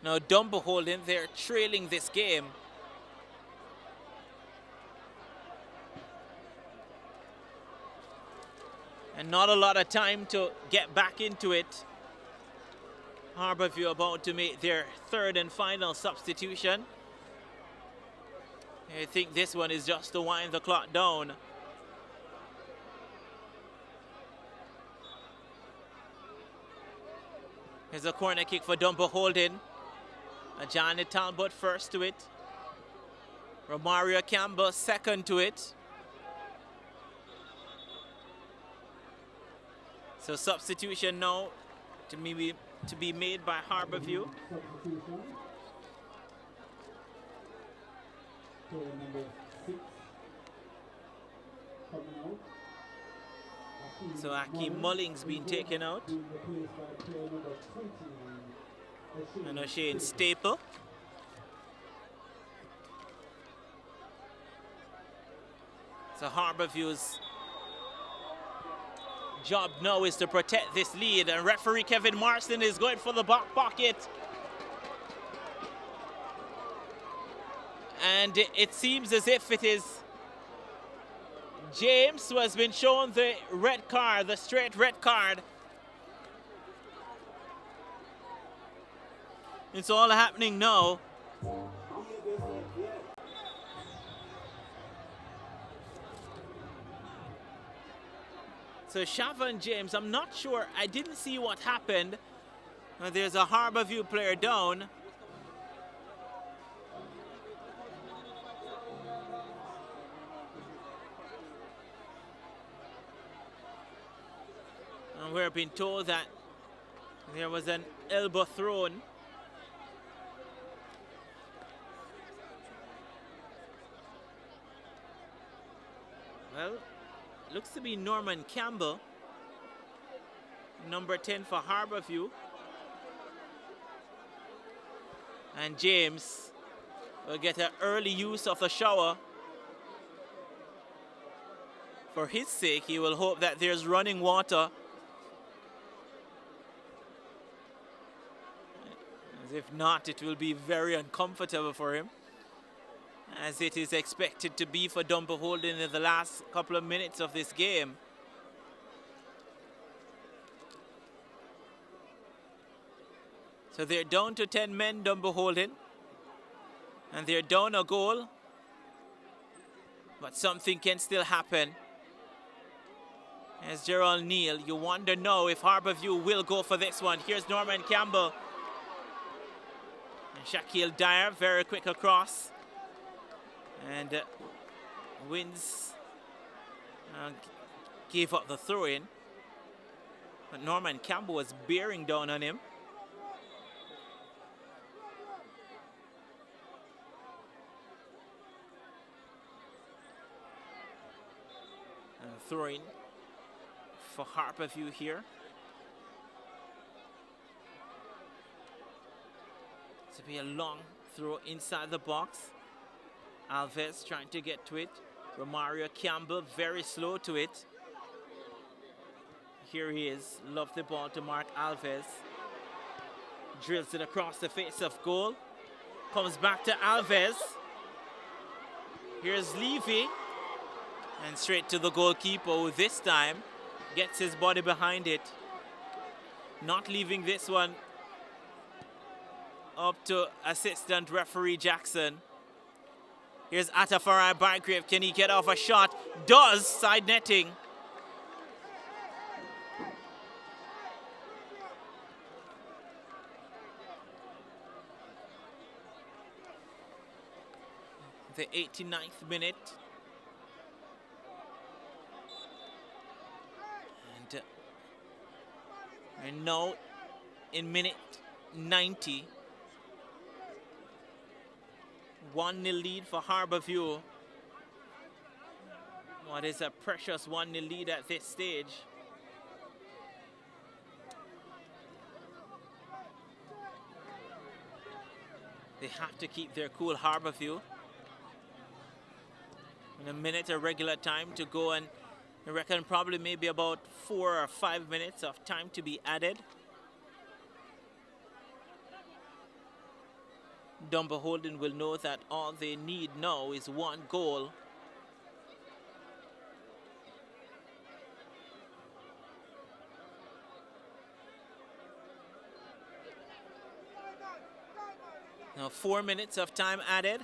[SPEAKER 1] Now Dunbeholden, they're trailing this game. And not a lot of time to get back into it. Harbourview about to make their third and final substitution. I think this one is just to wind the clock down. Here's a corner kick for Dunbeholden. Johnny Talbot first to it. Romario Campbell second to it. So substitution now to be made by Harbourview.
[SPEAKER 5] Substitution. Player number 6 coming out.
[SPEAKER 1] So Akeem Mullings being taken out.
[SPEAKER 5] Being replaced by player number 20.
[SPEAKER 1] And O'Shane Staple. So Harbourview's job now is to protect this lead, and referee Kevin Marston is going for the back pocket. And it seems as if it is James who has been shown the red card, the straight red card. It's all happening now. So Shavon James, I'm not sure, I didn't see what happened. There's a Harbourview player down. And we're being told that there was an elbow thrown. Well, looks to be Norman Campbell, number 10 for Harbourview. And James will get an early use of the shower. For his sake, he will hope that there's running water. As if not, it will be very uncomfortable for him, as it is expected to be for Dunbeholden in the last couple of minutes of this game. So they're down to 10 men, Dunbeholden, and they're down a goal, but something can still happen. As Gerald Neal, you wonder now if Harbourview will go for this one. Here's Norman Campbell. And Shaquille Dyer, very quick across. And wins, gave up the throw-in. But Norman Campbell was bearing down on him. And throwing for Harborview here. To be a long throw inside the box. Alves trying to get to it. Romario Campbell very slow to it. Here he is. Love the ball to Mark Alves. Drills it across the face of goal. Comes back to Alves. Here's Levy. And straight to the goalkeeper, who this time gets his body behind it. Not leaving this one up to assistant referee Jackson. Here's Atafarai Bygrave. Can he get off a shot? Does. Side netting. The 89th minute. And now in minute 90. 1-0 lead for Harborview. What is a precious 1-0 lead at this stage. They have to keep their cool, Harborview. In a minute of regular time to go, and I reckon probably maybe about 4 or 5 minutes of time to be added. Dunbeholden will know that all they need now is 1 goal. Now 4 minutes of time added.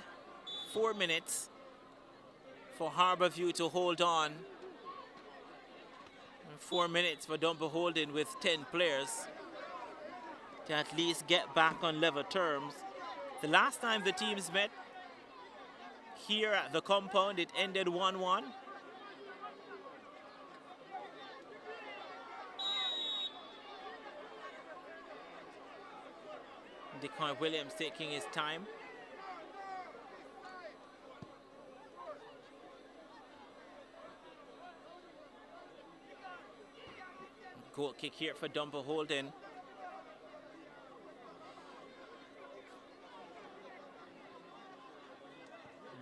[SPEAKER 1] 4 minutes for Harborview to hold on. And 4 minutes for Dunbeholden with 10 players to at least get back on level terms. The last time the teams met here at the compound, it ended 1-1. Decoy Williams taking his time. Goal kick here for Dunbeholden.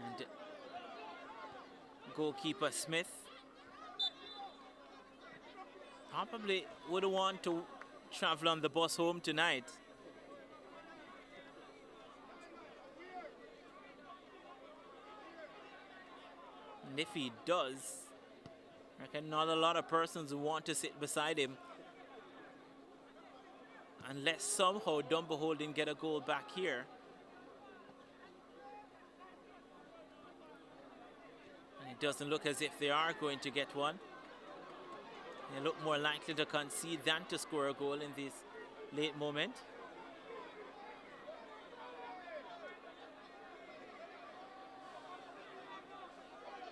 [SPEAKER 1] And goalkeeper Smith probably would want to travel on the bus home tonight. And if he does, I reckon not a lot of persons want to sit beside him unless somehow Dunbeholden get a goal back here. And it doesn't look as if they are going to get one. They look more likely to concede than to score a goal in this late moment.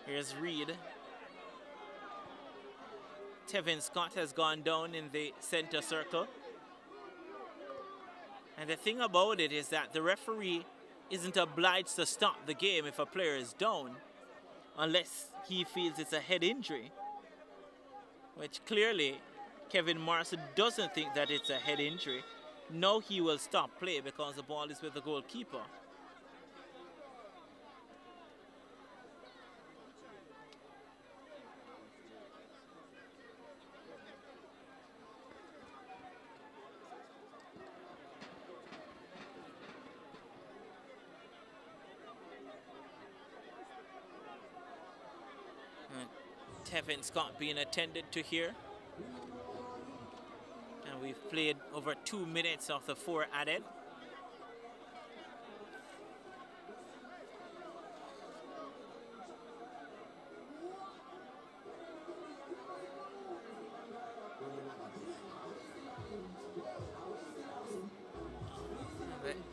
[SPEAKER 1] Here's Reed. Tevin Scott has gone down in the center circle. And the thing about it is that the referee isn't obliged to stop the game if a player is down, unless he feels it's a head injury, which clearly Kevin Morrison doesn't think that it's a head injury. No, he will stop play because the ball is with the goalkeeper. Tevin Scott being attended to here. And we've played over 2 minutes of the 4 added.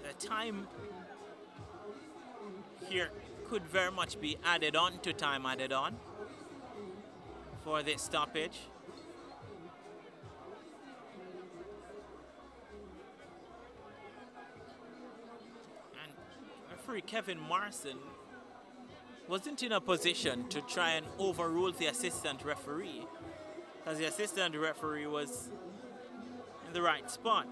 [SPEAKER 1] The time here could very much be added on to time added on for this stoppage. referee Kevin Marson wasn't in a position to try and overrule the assistant referee, because the assistant referee was in the right spot.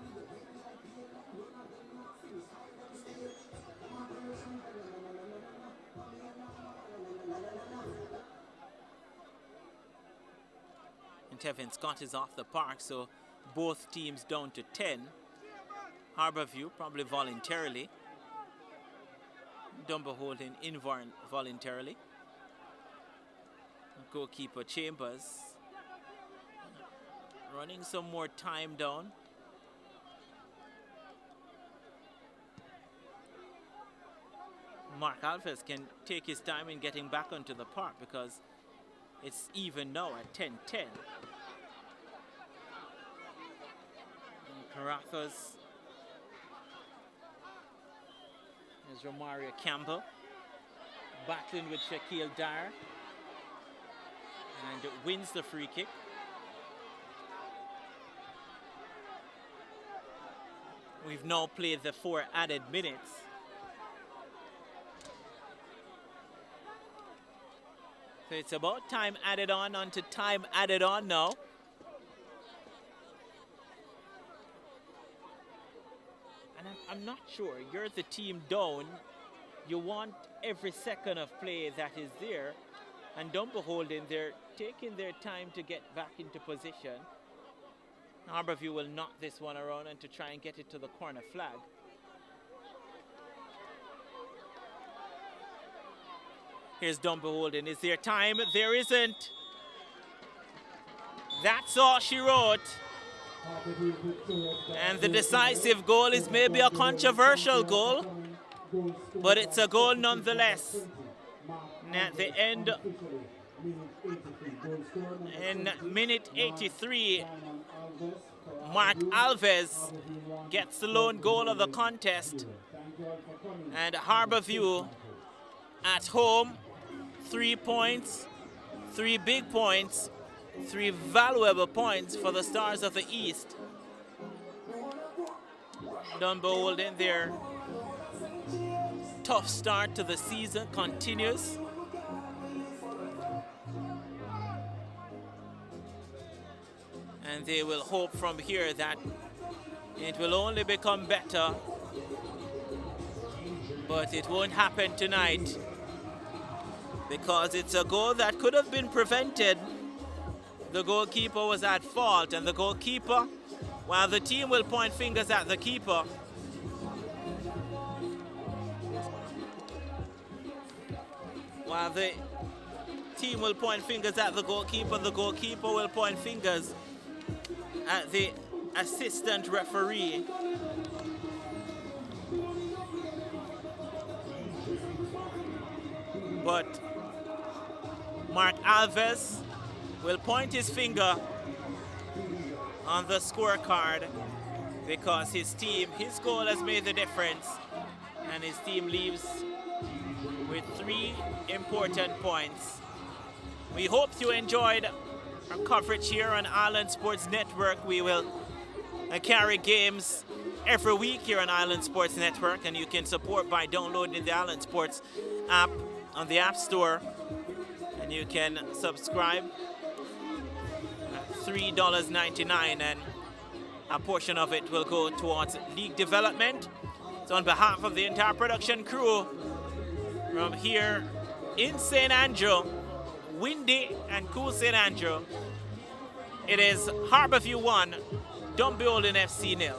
[SPEAKER 1] And Tevin Scott is off the park, so both teams down to 10. Harbourview probably voluntarily. Dunbeholden involuntarily. Goalkeeper Chambers running some more time down. Mark Alves can take his time in getting back onto the park because it's even now at 10-10. Carruthers. There's Romario Campbell battling with Shaquille Dyer and wins the free kick. We've now played the 4 added minutes. So it's about time added on onto time added on now. And I'm not sure, you're the team down, you want every second of play that is there, and Dunbeholden, they're taking their time to get back into position. Harbourview will knock this one around and to try and get it to the corner flag. Here's Dunbeholden. Is there time? There isn't. That's all she wrote. And the decisive goal is maybe a controversial goal, but it's a goal nonetheless. And at the end, in minute 83, Mark Alves gets the lone goal of the contest. And Harbourview at home, 3 points, 3 big points, 3 valuable points for the Stars of the East. Dunbeholden, their tough start to the season continues. And they will hope from here that it will only become better. But it won't happen tonight, because it's a goal that could have been prevented. The goalkeeper was at fault, and the goalkeeper, while the team will point fingers at the keeper, will point fingers at the assistant referee. But Mark Alves will point his finger on the scorecard because his goal has made the difference, and his team leaves with 3 important points. We hope you enjoyed our coverage here on Island Sports Network. We will carry games every week here on Island Sports Network, and you can support by downloading the Island Sports app on the App Store, and you can subscribe at $3.99, and a portion of it will go towards league development. So on behalf of the entire production crew from here in St. Andrew, windy and cool St. Andrew, it is Harbourview 1, Dunbeholden FC 0.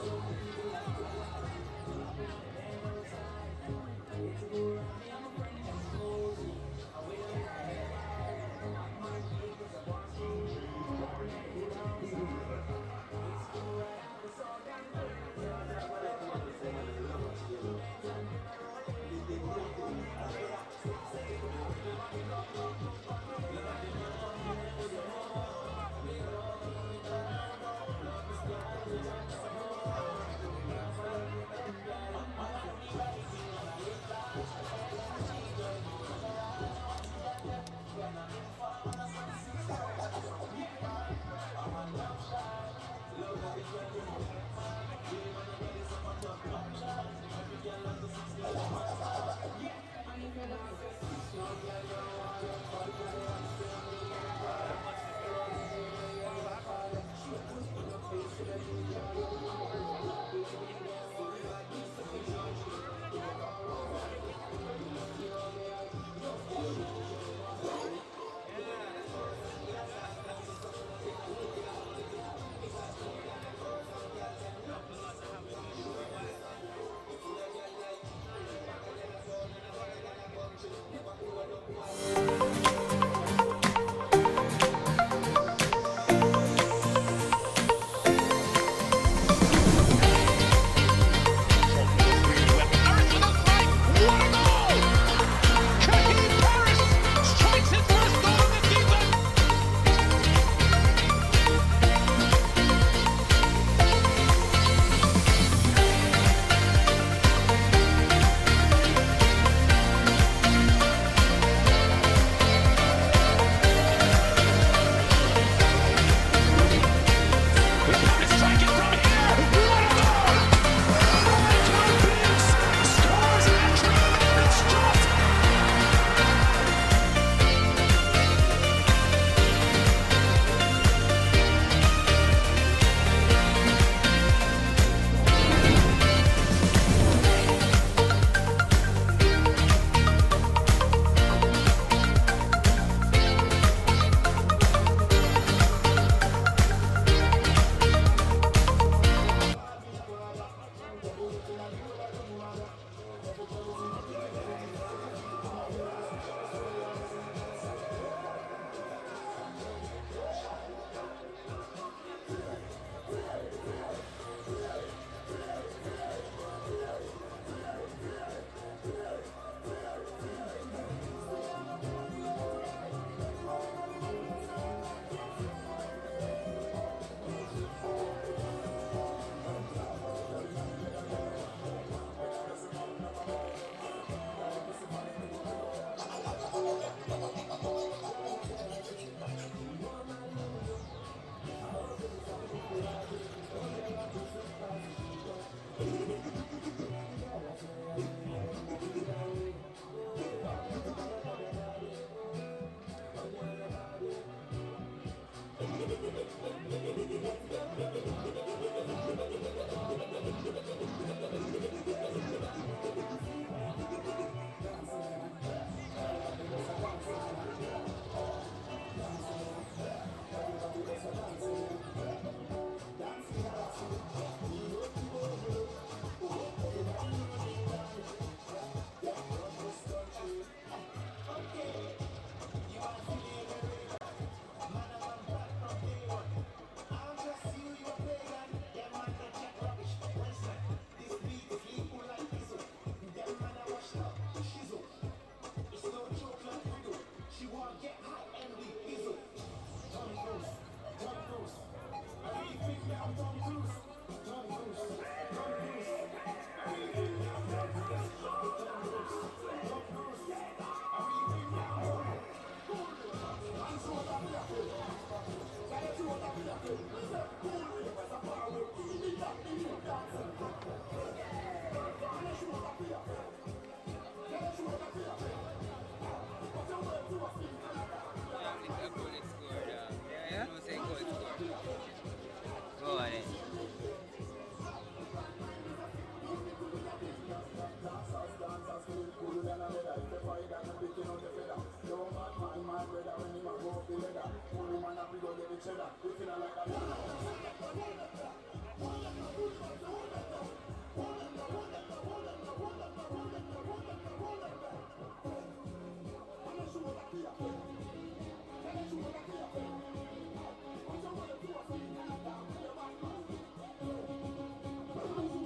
[SPEAKER 5] say that. If you don't like